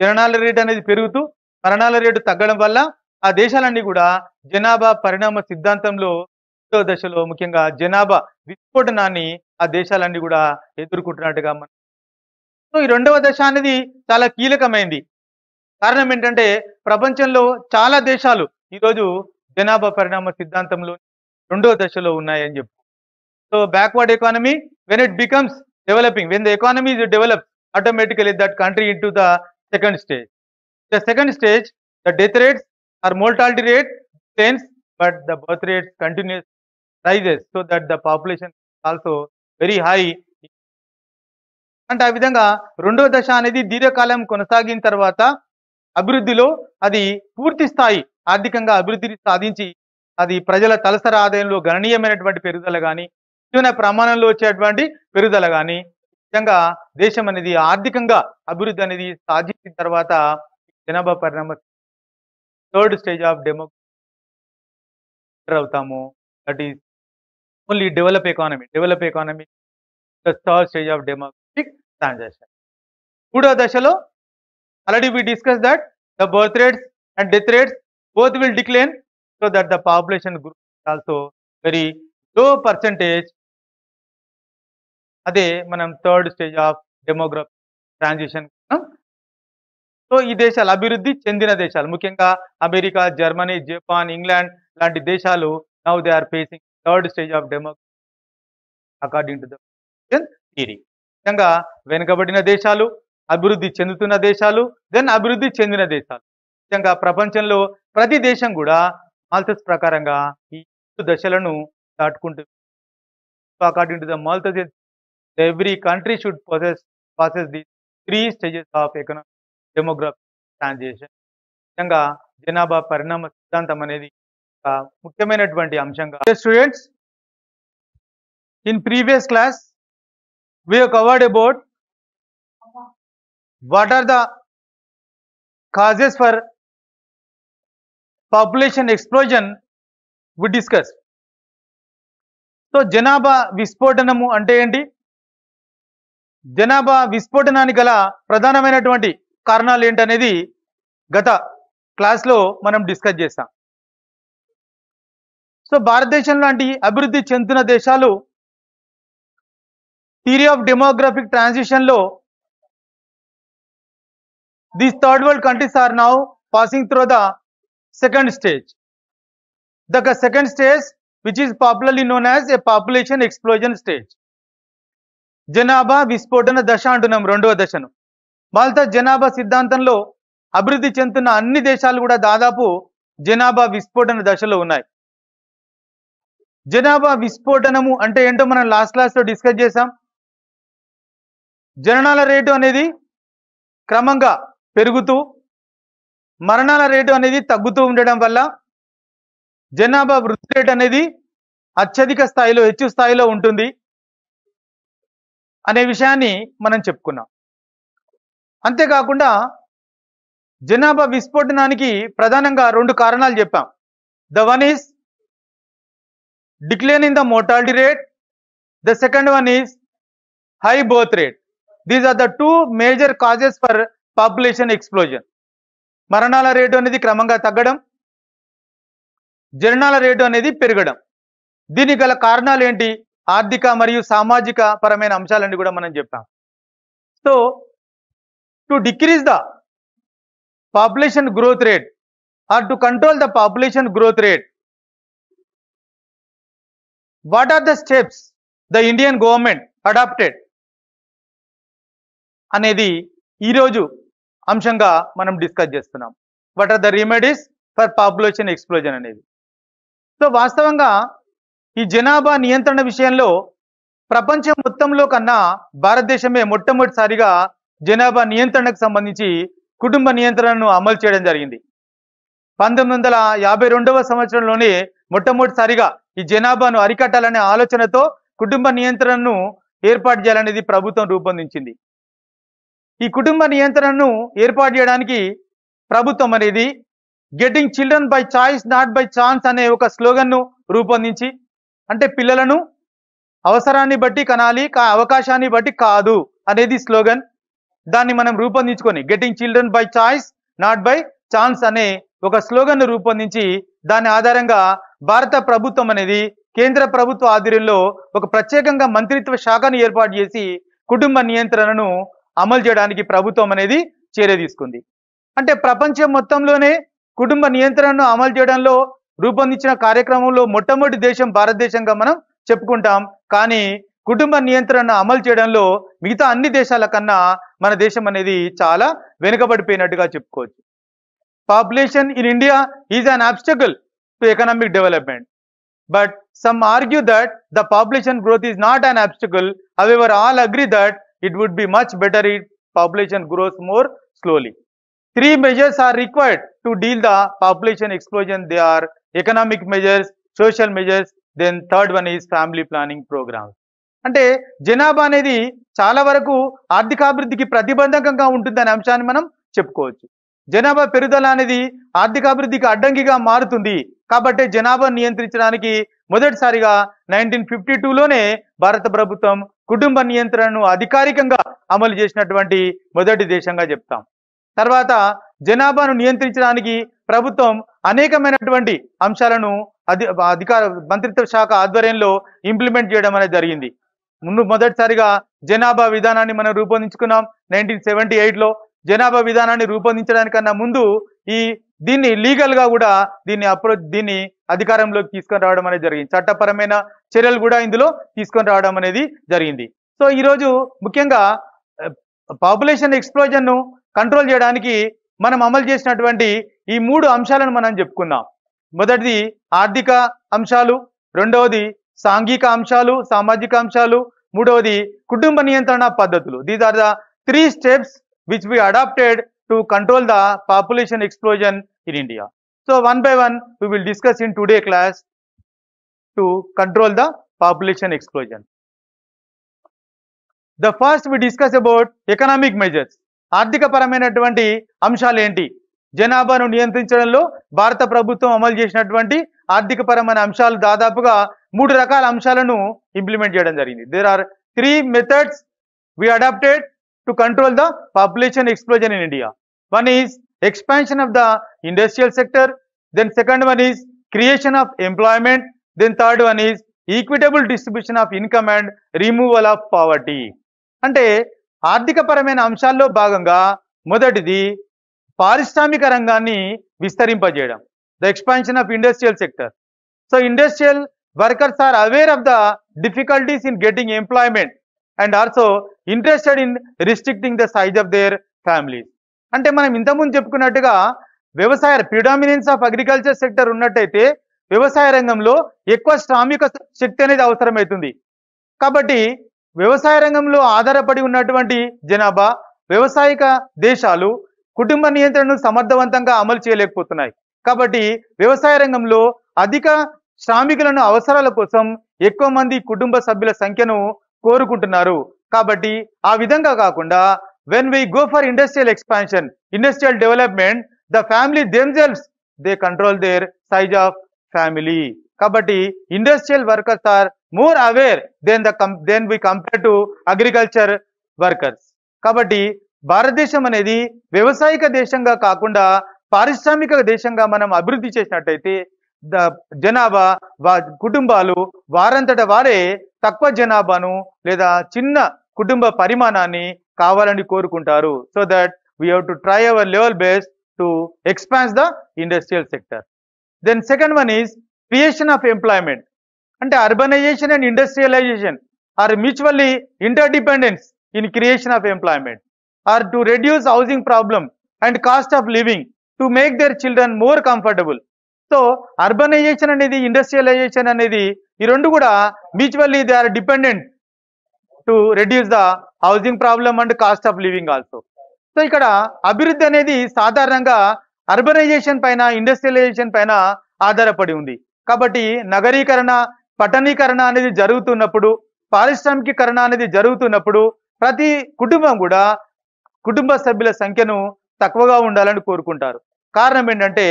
జననాల రేటు అనేది పెరుగుతూ మరణాల రేటు తగ్గడం వల్ల ఆ దేశాలన్నీ కూడా జనాభా పరిణామ సిద్ధాంతంలో రెండవ దశలో ముఖ్యంగా జనాభా విస్ఫోటనాన్ని ఆ దేశాలన్నీ కూడా ఎదుర్కొంటున్నట్టుగా మనం. సో ఈ రెండవ దశ అనేది చాలా కీలకమైంది. కారణం ఏంటంటే ప్రపంచంలో చాలా దేశాలు ఈరోజు జనాభా పరిణామ సిద్ధాంతంలో రెండవ దశలో ఉన్నాయని చెప్పు. So backward economy when it becomes developing, when the economy is developed, automatically that country into the second stage. The second stage, the death rates or mortality rate changes, but the birth rates continues rises, so that the population is also very high. అంటే ఆ విధంగా రెండవ దశ అనేది దీర్ఘకాలం కొనసాగిన తర్వాత అభివృద్ధిలో అది పూర్తి స్థాయి ఆర్థికంగా అభివృద్ధిని సాధించి అది ప్రజల తలసరి ఆదాయంలో గణనీయమైనటువంటి పెరుగుదల కానీ జీవన ప్రమాణంలో వచ్చేటువంటి పెరుగుదల కానీ విధంగా దేశం అనేది ఆర్థికంగా అభివృద్ధి అనేది సాధించిన తర్వాత జనాభా పరిణామ థర్డ్ స్టేజ్ ఆఫ్ డెమోక్రసీ అవుతాము. That is only develop economy the third stage of democratic transaction. మూడో దశలో already we discussed that the birth rates and death rates both will decline, so that the population growth is also very low percentage. అదే మనం third stage of demographic transition. So ఈ దేశాలు అభివృద్ధి చెందిన దేశాలు ముఖ్యంగా అమెరికా, జర్మనీ, జపాన్, ఇంగ్లాండ్ లాంటి దేశాలు now they are facing third stage of demography according to the theory. ముఖ్యంగా వెనుకబడిన దేశాలు, అభివృద్ధి చెందుతున్న దేశాలు, దెన్ అభివృద్ధి చెందిన దేశాలు. ముఖ్యంగా ప్రపంచంలో ప్రతి దేశం కూడా మాల్థస్ ప్రకారంగా ఈ దశలను దాటుకుంటుంది. So according to the Malthus every country should passes the 3 stages of economic demographic transition. ముఖ్యంగా జనాభా పరిణామ సిద్ధాంతం అనేది ఒక ముఖ్యమైనటువంటి అంశంగా. Students, in previous class we have covered about what are the causes for population explosion we discussed. So జనాభా విస్ఫోటనము అంటే ఏంటి, జనాభా విస్ఫోటనానికి గల ప్రధానమైనటువంటి కారణాలు ఏంటనేది గత క్లాస్లో మనం డిస్కస్ చేస్తాం. సో భారతదేశం లాంటి అభివృద్ధి చెందుతున్న దేశాలు థియరీ ఆఫ్ డెమోగ్రఫిక్ ట్రాన్సిషన్ లో these third world countries are now passing through the second stage. The second stage, which is popularly known as a population explosion stage. జనాభా విస్ఫోటన దశ అంటున్నాం రెండవ దశను. మాల్థస్ జనాభా సిద్ధాంతంలో అభివృద్ధి చెందుతున్న అన్ని దేశాలు కూడా దాదాపు జనాభా విస్ఫోటన దశలో ఉన్నాయి. జనాభా విస్ఫోటనము అంటే ఏంటో మనం లాస్ట్ క్లాస్లో డిస్కస్ చేసాం. జననాల రేటు అనేది క్రమంగా పెరుగుతూ మరణాల రేటు అనేది తగ్గుతూ ఉండడం వల్ల జనాభా వృద్ధి రేటు అనేది అత్యధిక స్థాయిలో హెచ్చు స్థాయిలో ఉంటుంది అనే విషయాన్ని మనం చెప్పుకున్నాం. అంతేకాకుండా జనాభా విస్ఫోటనానికి ప్రధానంగా 2 కారణాలు చెప్పాం. The one is decline in the mortality rate, the second one is high birth rate. These are the 2 major causes for population explosion. మరణాల రేటు అనేది క్రమంగా తగ్గడం, జననాల రేటు అనేది పెరగడం. దీనికి గల కారణాలు ఏంటి, ఆర్థిక మరియు సామాజిక పరమైన అంశాలన్నీ కూడా మనం చెప్పాం. So to decrease the population growth rate or to control the population growth rate, what are the steps the Indian government adapted అనేది ఈరోజు అంశంగా మనం డిస్కస్ చేస్తున్నాం. What are the remedies for population explosion అనేది. సో వాస్తవంగా ఈ జనాభా నియంత్రణ విషయంలో ప్రపంచం మొత్తంలో కన్నా భారతదేశమే మొట్టమొదటిసారిగా జనాభా నియంత్రణకు సంబంధించి కుటుంబ నియంత్రణను అమలు చేయడం జరిగింది. 1952వ సంవత్సరంలోనే మొట్టమొదటిసారిగా ఈ జనాభాను అరికట్టాలనే ఆలోచనతో కుటుంబ నియంత్రణను ఏర్పాటు చేయాలనేది ప్రభుత్వం రూపొందించింది. ఈ కుటుంబ నియంత్రణను ఏర్పాటు చేయడానికి ప్రభుత్వం అనేది getting children by choice not by chance అనే ఒక స్లోగన్ను రూపొందించి, అంటే పిల్లలను అవసరాన్ని బట్టి కనాలి, అవకాశాన్ని బట్టి కాదు అనేది స్లోగన్. దాన్ని మనం రూపొందించుకొని getting children by choice not by chance అనే ఒక స్లోగన్ను రూపొందించి దాని ఆధారంగా భారత ప్రభుత్వం అనేది కేంద్ర ప్రభుత్వ ఆధ్వర్యంలో ఒక ప్రత్యేకంగా మంత్రిత్వ శాఖను ఏర్పాటు చేసి కుటుంబ నియంత్రణను అమలు చేయడానికి ప్రభుత్వం అనేది చర్య తీసుకుంది. అంటే ప్రపంచం మొత్తంలోనే కుటుంబ నియంత్రణను అమలు చేయడంలో రూపొందించిన కార్యక్రమంలో మొట్టమొదటి దేశం భారతదేశంగా మనం చెప్పుకుంటాం. కానీ కుటుంబ నియంత్రణ అమలు చేయడంలో మిగతా అన్ని దేశాల కన్నా మన దేశం అనేది చాలా వెనుకబడిపోయినట్టుగా చెప్పుకోవచ్చు. Population in India is an obstacle to economic development, but some argue that the population growth is not an obstacle. However, all agree that it would be much better if population grows more slowly. Three measures are required to deal the population explosion. They are economic measures, social measures, then third one is family planning programs. అంటే జనాభా అనేది చాలా వరకు ఆర్థికాభివృద్ధికి ప్రతిబంధకంగా ఉంటుందనే అంశాన్ని మనం చెప్పుకోవచ్చు. జనాభా పెరుగుదల అనేది ఆర్థికాభివృద్ధికి అడ్డంకిగా మారుతుంది. కాబట్టి జనాభా నియంత్రించడానికి మొదటిసారిగా 1952లోనే భారత ప్రభుత్వం కుటుంబ నియంత్రణను అధికారికంగా అమలు చేసినటువంటి మొదటి దేశంగా చెప్తాం. తర్వాత జనాభాను నియంత్రించడానికి ప్రభుత్వం అనేకమైనటువంటి అంశాలను అధికార మంత్రిత్వ శాఖ ఆధ్వర్యంలో ఇంప్లిమెంట్ చేయడం అనేది జరిగింది. మొదటిసారిగా జనాభా విధానాన్ని మనం రూపొందించుకున్నాం 1978లో. జనాభా విధానాన్ని రూపొందించడానికన్నా ముందు దీన్ని లీగల్ గా కూడా దీన్ని అధికారంలోకి తీసుకొని రావడం అనేది జరిగింది. చట్టపరమైన చర్యలు కూడా ఇందులో తీసుకొని రావడం అనేది జరిగింది. సో ఈరోజు ముఖ్యంగా పాపులేషన్ ఎక్స్ప్లోజన్ ను కంట్రోల్ చేయడానికి మనం అమలు చేసినటువంటి ఈ 3 అంశాలను మనం చెప్పుకుందాం. మొదటిది ఆర్థిక అంశాలు, రెండవది సాంఘిక అంశాలు, సామాజిక అంశాలు, మూడవది కుటుంబ నియంత్రణ పద్ధతులు. These are the 3 steps which we adopted to control the population explosion in India. So one by one we will discuss in today class to control the population explosion. The first we discuss about economic measures. ఆర్థిక పరమైనటువంటి అంశాలు ఏంటి? జనాభాను నియంత్రించడంలో భారత ప్రభుత్వం అమలు చేసినటువంటి ఆర్థిక పరమైన అంశాలు దాదాపుగా 3 రకాల అంశాలను ఇంప్లిమెంట్ చేయడం జరిగింది. There are 3 methods we adopted to control the population explosion in India. One is expansion of the industrial sector, then second one is creation of employment, then third one is equitable distribution of income and removal of poverty. అంటే ఆర్థిక పరమైన అంశాల్లో భాగంగా మొదటిది పారిశ్రామిక రంగాన్ని విస్తరింపజేయడం, the expansion of industrial sector. So industrial workers are aware of the difficulties in getting employment and also interested in restricting the size of their families. అంటే మనం ఇంతకుముందు చెప్పుకున్నట్టుగా ప్రిడామినెన్స్ ఆఫ్ అగ్రికల్చర్ సెక్టర్ ఉన్నట్టయితే వ్యవసాయ రంగంలో ఎక్కువ శ్రామిక శక్తి అనేది అవసరమవుతుంది. కాబట్టి వ్యవసాయ రంగంలో ఆధారపడి ఉన్నటువంటి జనాభా, వ్యవసాయక దేశాలు కుటుంబ నియంత్రణను సమర్థవంతంగా అమలు చేయలేకపోతున్నాయి. కాబట్టి వ్యవసాయ రంగంలో అధిక శ్రామికులను అవసరాల కోసం ఎక్కువ మంది కుటుంబ సభ్యుల సంఖ్యను కోరుకుంటున్నారు. కాబట్టి ఆ విధంగా కాకుండా when we go for industrial expansion, industrial development, the family themselves they control their size of family. కాబట్టి industrial workers are more aware then we compare to agriculture workers. కాబట్టి భారతదేశం అనేది వ్యవసాయిక దేశంగా కాకుండా పారిశ్రామిక దేశంగా మనం అభివృద్ధి చేసినట్టయితే జనాభా కుటుంబాలు వారంతట వారే తక్కువ జనాభాను లేదా చిన్న కుటుంబ పరిమాణాన్ని కావాలని కోరుకుంటారు. So that we have to try our level best to expanse the industrial sector. Then second one is creation of employment. అంటే urbanisation and industrialisation are mutually interdependence in creation of employment are to reduce housing problem and cost of living to make their children more comfortable. So urbanisation అనేది, industrialisation అనేది ఈ రెండు కూడా mutually they are dependent to reduce the housing problem and cost of living also. So ఇక్కడ అభివృద్ధి అనేది సాధారణంగా urbanisation పైన, ఇండస్ట్రియలైజేషన్ పైన ఆధారపడి ఉంది. కాబట్టి నగరీకరణ, పట్టణీకరణ అనేది జరుగుతున్నప్పుడు, పారిశ్రామికీకరణ అనేది జరుగుతున్నప్పుడు ప్రతి కుటుంబం కూడా కుటుంబ సభ్యుల సంఖ్యను తక్కువగా ఉండాలని కోరుకుంటారు. కారణం ఏంటంటే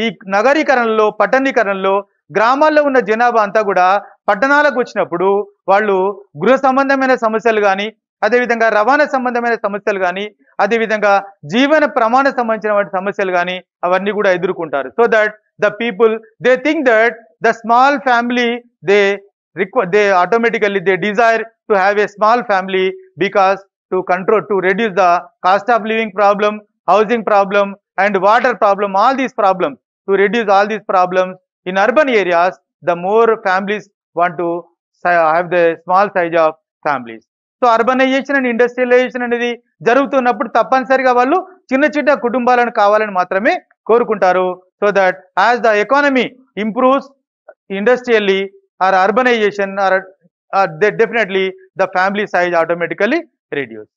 ఈ నగరీకరణలో, పట్టణీకరణలో గ్రామాల్లో ఉన్న జనాభా అంతా కూడా పట్టణాలకు వచ్చినప్పుడు వాళ్ళు గృహ సంబంధమైన సమస్యలు కానీ, అదేవిధంగా రవాణా సంబంధమైన సమస్యలు కానీ, అదేవిధంగా జీవన ప్రమాణ సంబంధించిన సమస్యలు కానీ అవన్నీ కూడా ఎదుర్కొంటారు. So that the people they think that the small family they automatically they desire to have a small family because to reduce the cost of living problem, housing problem and water problem, all these problems, to reduce all these problems in urban areas, the more families want to have the small size of families. So urbanization and industrialization అనేది జరుగుతున్నప్పుడు తప్పనిసరిగా వాళ్ళు చిన్న చిన్న కుటుంబాలను కావాలని మాత్రమే కోరుకుంటారు. So that as the economy improves industrially or urbanization or definitely the family size automatically reduce.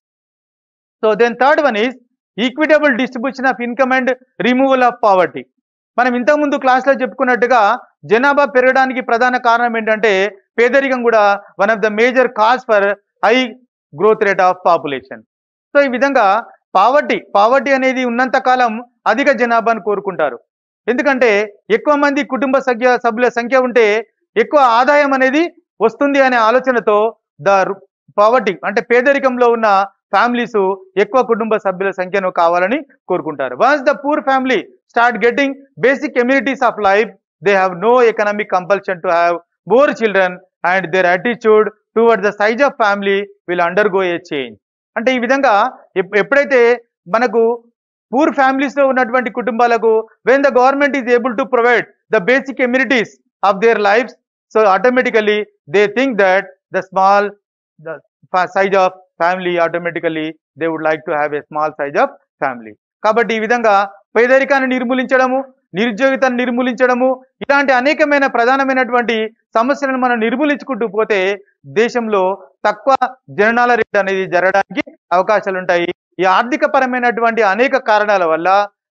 So then third one is equitable distribution of income and removal of poverty. మనం ఇంతకుముందు క్లాస్లో చెప్పుకున్నట్టుగా జనాభా పెరగడానికి ప్రధాన కారణం ఏంటంటే పేదరికం కూడా one of the major cause for high growth rate of population. So ఈ విధంగా పావర్టీ అనేది ఉన్నంత కాలం అధిక జనాభాను కోరుకుంటారు. ఎందుకంటే ఎక్కువ మంది కుటుంబ సభ్యుల సంఖ్య ఉంటే ఎక్కువ ఆదాయం అనేది వస్తుంది అనే ఆలోచనతో పావర్టీ అంటే పేదరికంలో ఉన్న ఫ్యామిలీస్ ఎక్కువ కుటుంబ సభ్యుల సంఖ్యను కావాలని కోరుకుంటారు. Once the poor family start getting basic amenities of life, they have no economic compulsion to have more children and their attitude towards the size of family will undergo a change. అంటే ఈ విధంగా ఎప్పుడైతే మనకు poor families లో ఉన్నటువంటి కుటుంబాలకు when the government is able to provide the basic amenities of their lives, so automatically they think that the small size of family automatically they would like to have a small size of family. కాబట్టి ఈ విధంగా పేదరికాన్ని నిర్మూలించడము, నిరుద్యోగితను నిర్మూలించడము, ఇలాంటి అనేకమైన ప్రధానమైనటువంటి సమస్యలను మనం నిర్మూలించుకుంటూ పోతే దేశంలో తక్కువ జననాల రేటు అనేది జరగడానికి అవకాశాలు ఉంటాయి. ఈ ఆర్థిక పరమైనటువంటి అనేక కారణాల వల్ల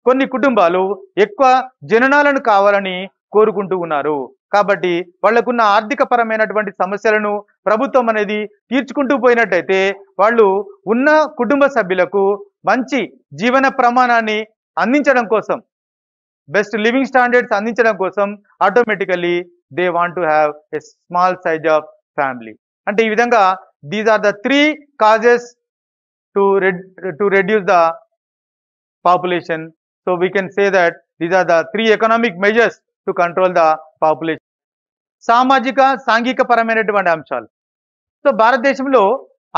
కొన్ని కుటుంబాలు ఎక్కువ జననాలను కావాలని కోరుకుంటూ ఉన్నారు. కాబట్టి వాళ్లకున్న ఆర్థిక పరమైనటువంటి సమస్యలను ప్రభుత్వం అనేది తీర్చుకుంటూ పోయినట్టయితే వాళ్ళు ఉన్న కుటుంబ సభ్యులకు మంచి జీవన ప్రమాణాన్ని అందించడం కోసం, బెస్ట్ లివింగ్ స్టాండర్డ్స్ అందించడం కోసం automatically they want to have a small size of family. అంటే ఈ విధంగా these are the 3 causes to reduce the population. So we can say that these are the 3 economic measures to control the population. సామాజిక సాంఘిక పరమైనటువంటి అంశాలు. So భారతదేశంలో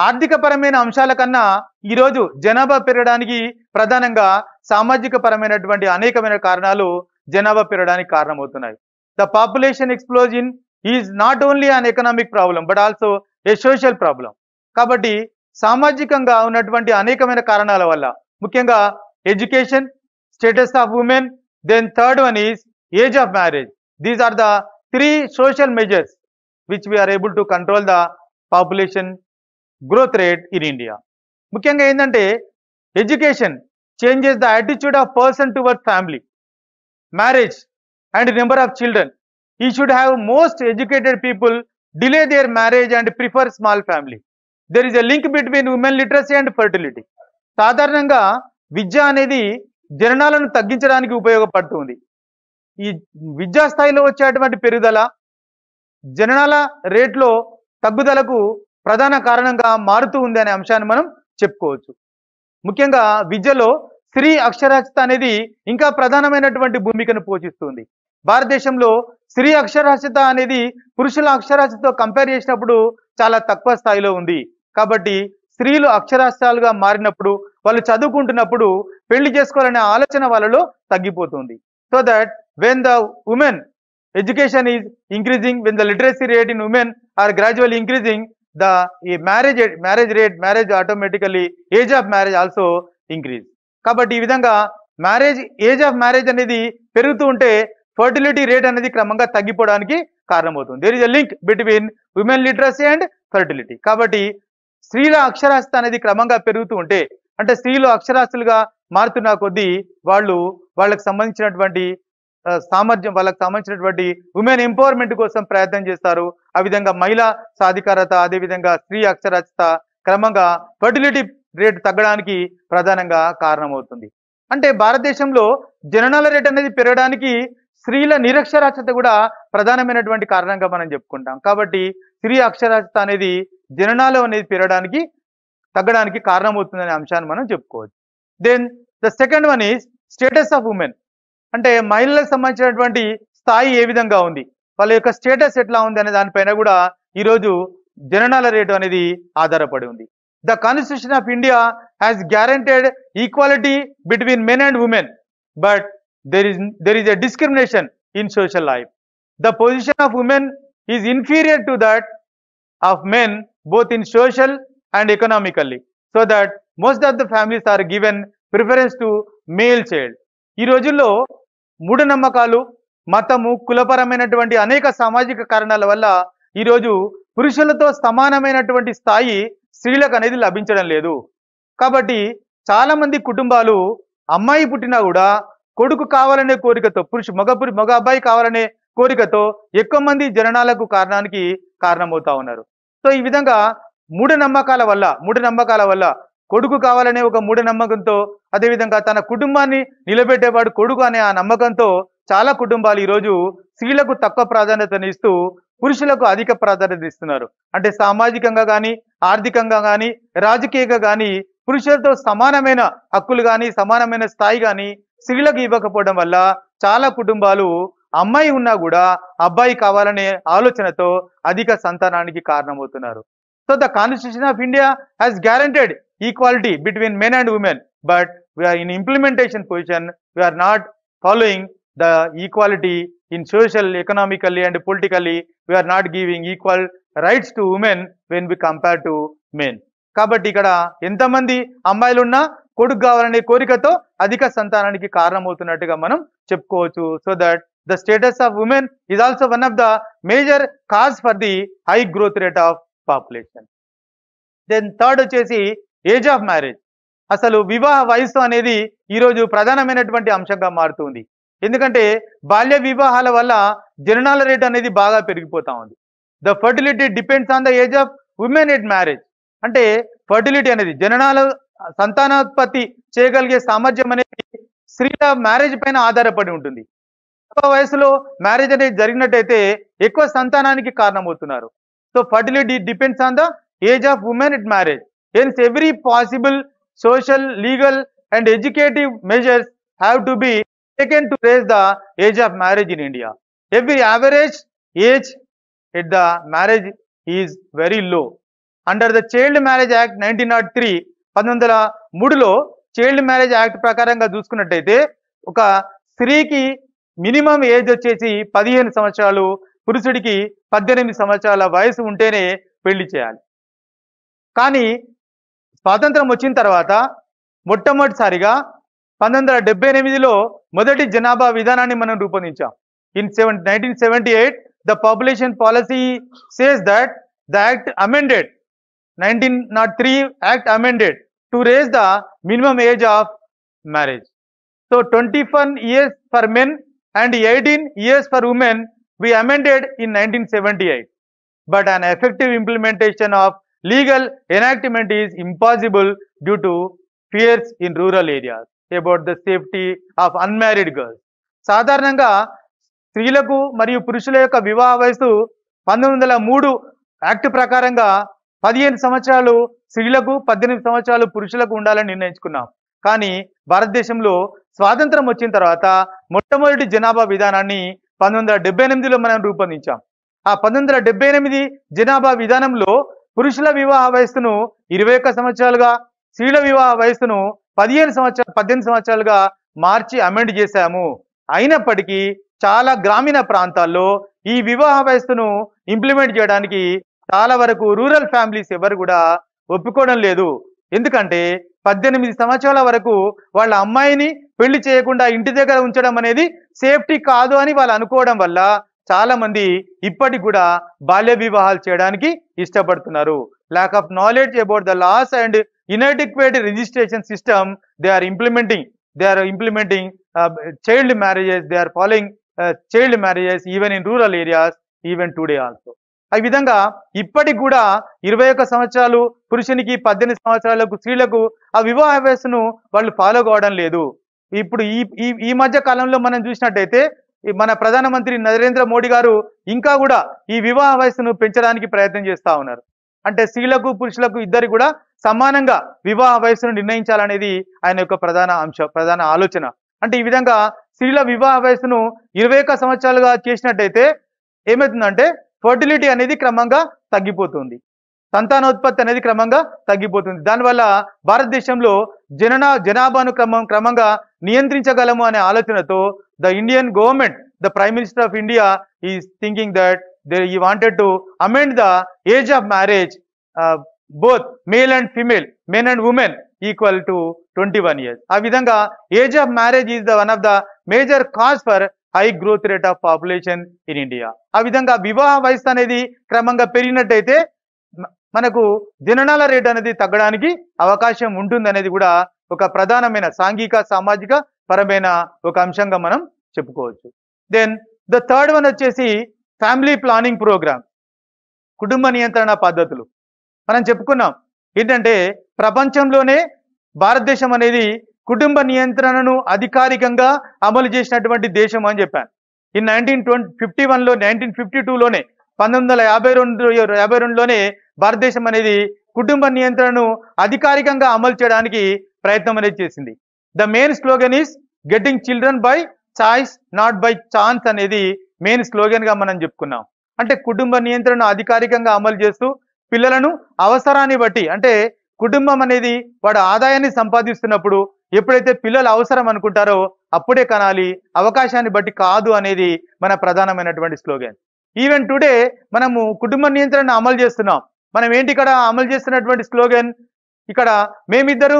ఆర్థిక పరమైన అంశాల కన్నా ఈరోజు జనాభా పెరగడానికి ప్రధానంగా సామాజిక పరమైనటువంటి అనేకమైన కారణాలు జనాభా పెరగడానికి కారణమవుతున్నాయి. The population explosion is not only an economic problem but also a social problem. కాబట్టి సామాజికంగా ఉన్నటువంటి అనేకమైన కారణాల వల్ల ముఖ్యంగా education, status of women, then third one is age of marriage. These are the 3 social measures which we are able to control the population growth rate in India. ముఖ్యంగా ఏంటంటే education changes the attitude of person towards family, marriage and number of children. He should have most educated people delay their marriage and prefer small family. There is a link between women literacy and fertility. సాధారణంగా విద్య అనేది జననాలను తగ్గించడానికి ఉపయోగపడుతుంది. ఈ విద్యా స్థాయిలో వచ్చేటువంటి పెరుగుదల జననాల రేట్లో తగ్గుదలకు ప్రధాన కారణంగా మారుతూ ఉంది అనే అంశాన్ని మనం చెప్పుకోవచ్చు. ముఖ్యంగా విద్యలో స్త్రీ అక్షరాస్యత అనేది ఇంకా ప్రధానమైనటువంటి భూమికను పోషిస్తుంది. భారతదేశంలో స్త్రీ అక్షరాస్యత అనేది పురుషుల అక్షరాస్యతతో కంపేర్ చేసినప్పుడు చాలా తక్కువ స్థాయిలో ఉంది. కాబట్టి స్త్రీలు అక్షరాస్యాలుగా మారినప్పుడు, వాళ్ళు చదువుకుంటున్నప్పుడు పెళ్లి చేసుకోవాలనే ఆలోచన వాళ్ళలో తగ్గిపోతుంది. So that when the women education is increasing, when the literacy rate in women are gradually increasing, the marriage automatically age of marriage also increase. కాబట్టి ఈ విధంగా ఏజ్ ఆఫ్ మ్యారేజ్ అనేది పెరుగుతూ ఉంటే ఫర్టిలిటీ రేట్ అనేది క్రమంగా తగ్గిపోవడానికి కారణమవుతుంది. There is a link between women literacy and fertility. కాబట్టి స్త్రీల అక్షరాస్యత అనేది క్రమంగా పెరుగుతూ ఉంటే, అంటే స్త్రీలు అక్షరాస్యులుగా మారుతున్న కొద్దీ వాళ్ళకి సంబంధించినటువంటి సామర్థ్యం, వాళ్ళకి సంబంధించినటువంటి ఉమెన్ ఎంపవర్మెంట్ కోసం ప్రయత్నం చేస్తారు. ఆ విధంగా మహిళా సాధికారత, అదేవిధంగా స్త్రీ అక్షరాస్యత క్రమంగా ఫర్టిలిటీ రేట్ తగ్గడానికి ప్రధానంగా కారణమవుతుంది. అంటే భారతదేశంలో జననాల రేట్ అనేది పెరగడానికి స్త్రీల నిరక్షరాస్యత కూడా ప్రధానమైనటువంటి కారణంగా మనం చెప్పుకుంటాం. కాబట్టి స్త్రీ అక్షరాస్యత అనేది జననాలు అనేది పెరగడానికి తగ్గడానికి కారణమవుతుందనే అంశాన్ని మనం చెప్పుకోవచ్చు. Then the second one is status of women. అంటే మహిళలకు సంబంధించినటువంటి స్థాయి ఏ విధంగా ఉంది, వాళ్ళ యొక్క స్టేటస్ ఎట్లా ఉంది అనే దానిపైన కూడా ఈరోజు జననాల రేటు అనేది ఆధారపడి ఉంది. The Constitution of India has guaranteed equality between men and women, but there is a discrimination in social life. The position of women is inferior to that of men both in social and economically, so that most of the families are given preference to male child. ఈ రోజుల్లో మూఢనమ్మకాలు, మతము, కులపరమైనటువంటి అనేక సామాజిక కారణాల వల్ల ఈరోజు పురుషులతో సమానమైనటువంటి స్థాయి స్త్రీలకు అనేది లభించడం లేదు. కాబట్టి చాలా మంది కుటుంబాలు అమ్మాయి పుట్టినా కూడా కొడుకు కావాలనే కోరికతో మగ అబ్బాయి కావాలనే కోరికతో ఎక్కువ మంది జననాలకు కారణమవుతా ఉన్నారు. సో ఈ విధంగా మూఢనమ్మకాల వల్ల కొడుకు కావాలనే ఒక మూఢనమ్మకంతో, అదేవిధంగా తన కుటుంబాన్ని నిలబెట్టేవాడు కొడుకు అనే ఆ నమ్మకంతో చాలా కుటుంబాలు ఈరోజు స్త్రీలకు తక్కువ ప్రాధాన్యతను ఇస్తూ పురుషులకు అధిక ప్రాధాన్యత ఇస్తున్నారు. అంటే సామాజికంగా కానీ, ఆర్థికంగా కానీ, రాజకీయంగా కానీ పురుషులతో సమానమైన హక్కులు కానీ, సమానమైన స్థాయి కానీ స్త్రీలకు ఇవ్వకపోవడం వల్ల చాలా కుటుంబాలు అమ్మాయి ఉన్నా కూడా అబ్బాయి కావాలనే ఆలోచనతో అధిక సంతానానికి కారణమవుతున్నారు. So the Constitution of India has guaranteed equality between men and women, but we are in implementation position, we are not following the equality in social, economically and politically. We are not giving equal rights to women when we compare to men. కాబట్టి ఇక్కడ ఎంతమంది అమ్మాయిలు ఉన్నా కొడుకు కావాలనే కోరికతో అధిక సంతానానికి కారణమవుతున్నట్టుగా మనం చెప్పుకోవచ్చు. So that the status of women is also one of the major cause for the high growth rate of population. Then third వచ్చేసి ఏజ్ ఆఫ్ మ్యారేజ్. అసలు వివాహ వయసు అనేది ఈరోజు ప్రధానమైనటువంటి అంశంగా మారుతుంది. ఎందుకంటే బాల్య వివాహాల వల్ల జననాల రేట్ అనేది బాగా పెరిగిపోతా ఉంది. The fertility depends on the age of women at marriage. అంటే ఫర్టిలిటీ అనేది సంతానోత్పత్తి చేయగలిగే సామర్థ్యం అనేది స్త్రీల మ్యారేజ్ పైన ఆధారపడి ఉంటుంది. తక్కువ వయసులో మ్యారేజ్ అనేది జరిగినట్టయితే ఎక్కువ సంతానానికి కారణమవుతున్నారు. So fertility depends on the age of women at marriage. Hence every possible social, legal and educative measures have to be taken to raise the age of marriage in India. Every average age at the marriage is very low. Under the Child Marriage Act 1903, 1903లో child marriage act ప్రకారంగా చూసుకున్నట్టయితే ఒక స్త్రీకి minimum age వచ్చేసి 15 సంవత్సరాలు, పురుషుడికి 18 సంవత్సరాల వయసు ఉంటేనే పెళ్లి చేయాలి. కానీ స్వాతంత్రం వచ్చిన తర్వాత మొట్టమొదటిసారిగా 1978లో మొదటి జనాభా విధానాన్ని మనం రూపొందించాం. In 1978, the population policy says that the Act amended, 1903 Act amended to raise the minimum age of marriage. So 21 years for men and 18 years for women we amended in 1978. But an effective implementation of legal enactment is impossible due to fears in rural areas about the safety of unmarried girls. సాధారణంగా స్త్రీలకు మరియు పురుషుల యొక్క వివాహ వయసు 1903 act ప్రకారంగా 15 సంవత్సరాలు స్త్రీలకు, 18 సంవత్సరాలు పురుషులకు ఉండాలని నిర్ణయించుకున్నాం. కానీ భారతదేశంలో స్వాతంత్రం వచ్చిన తర్వాత మొట్టమొదటి జనాభా విధానాన్ని 1978లో మనం రూపొందించాం. ఆ 1978 జనాభా విధానంలో పురుషుల వివాహ వయస్సును 21 సంవత్సరాలుగా, స్త్రీల వివాహ వయస్సును 18 సంవత్సరాలుగా మార్చి అమెండ్ చేశాము. అయినప్పటికీ చాలా గ్రామీణ ప్రాంతాల్లో ఈ వివాహ వయస్సును ఇంప్లిమెంట్ చేయడానికి చాలా వరకు రూరల్ ఫ్యామిలీస్ ఎవరు కూడా ఒప్పుకోవడం లేదు. ఎందుకంటే 18 సంవత్సరాల వరకు వాళ్ళ అమ్మాయిని పెళ్లి చేయకుండా ఇంటి దగ్గర ఉంచడం అనేది సేఫ్టీ కాదు అని వాళ్ళు అనుకోవడం వల్ల చాలా మంది ఇప్పటికి కూడా బాల్య వివాహాలు చేయడానికి ఇష్టపడుతున్నారు. Lack of knowledge about the laws and inadequate registration system, they are implementing child marriages, they are following child marriages even in rural areas even today also. ఆ విధంగా ఇప్పటికి కూడా 21 సంవత్సరాలు పురుషునికి, 18 సంవత్సరాలకు స్త్రీలకు ఆ వివాహ వయస్సును వాళ్ళు ఫాలో కావడం లేదు. ఇప్పుడు ఈ మధ్య కాలంలో మనం చూసినట్టయితే మన ప్రధానమంత్రి నరేంద్ర మోడీ గారు ఇంకా కూడా ఈ వివాహ వయస్సును పెంచడానికి ప్రయత్నం చేస్తా ఉన్నారు. అంటే స్త్రీలకు, పురుషులకు ఇద్దరికి కూడా సమానంగా వివాహ వయస్సును నిర్ణయించాలనేది ఆయన యొక్క ప్రధాన ఆలోచన. అంటే ఈ విధంగా స్త్రీల వివాహ వయస్సును 21 సంవత్సరాలుగా చేసినట్టయితే ఏమవుతుందంటే ఫర్టిలిటీ అనేది క్రమంగా తగ్గిపోతుంది, సంతానోత్పత్తి అనేది క్రమంగా తగ్గిపోతుంది. దానివల్ల భారతదేశంలో జనాభాను క్రమంగా నియంత్రించగలము అనే ఆలోచనతో the Indian government, the prime minister of India is thinking that he wanted to amend the age of marriage, both male and female, men and women equal to 21 years. ఆ విధంగా age of marriage is the one of the major cause for high growth rate of population in India. ఆ విధంగా వివాహ వయసు అనేది క్రమంగా పెరిగినట్టయితే మనకు జననాల rate అనేది తగ్గడానికి అవకాశం ఉంటుందనేది కూడా ఒక ప్రధానమైన సాంఘిక సామాజిక పరమైన ఒక అంశంగా మనం చెప్పుకోవచ్చు. దెన్ ద థర్డ్ వన్ వచ్చేసి ఫ్యామిలీ ప్లానింగ్ ప్రోగ్రామ్, కుటుంబ నియంత్రణ పద్ధతులు. మనం చెప్పుకున్నాం ఏంటంటే ప్రపంచంలోనే భారతదేశం అనేది కుటుంబ నియంత్రణను అధికారికంగా అమలు చేసినటువంటి దేశం అని చెప్పాను. ఈ 1951లో 1952లోనే 1952లోనే భారతదేశం అనేది కుటుంబ నియంత్రణను అధికారికంగా అమలు చేయడానికి ప్రయత్నం అనేది చేసింది. The main slogan is getting children by choice not by chance అనేది మెయిన్ స్లోగన్ గా మనం చెప్పుకున్నాం. అంటే కుటుంబ నియంత్రణ అధికారికంగా అమలు చేస్తూ పిల్లలను అవసరాన్ని బట్టి, అంటే కుటుంబం అనేది వాడు ఆదాయాన్ని సంపాదిస్తున్నప్పుడు ఎప్పుడైతే పిల్లలు అవసరం అనుకుంటారో అప్పుడే కనాలి, అవకాశాన్ని బట్టి కాదు అనేది మన ప్రధానమైనటువంటి స్లోగన్. ఈవెన్ టుడే మనము కుటుంబ నియంత్రణ అమలు చేస్తున్నాం. మనం ఏంటి ఇక్కడ అమలు చేస్తున్నటువంటి స్లోగన్, ఇక్కడ మేమిద్దరు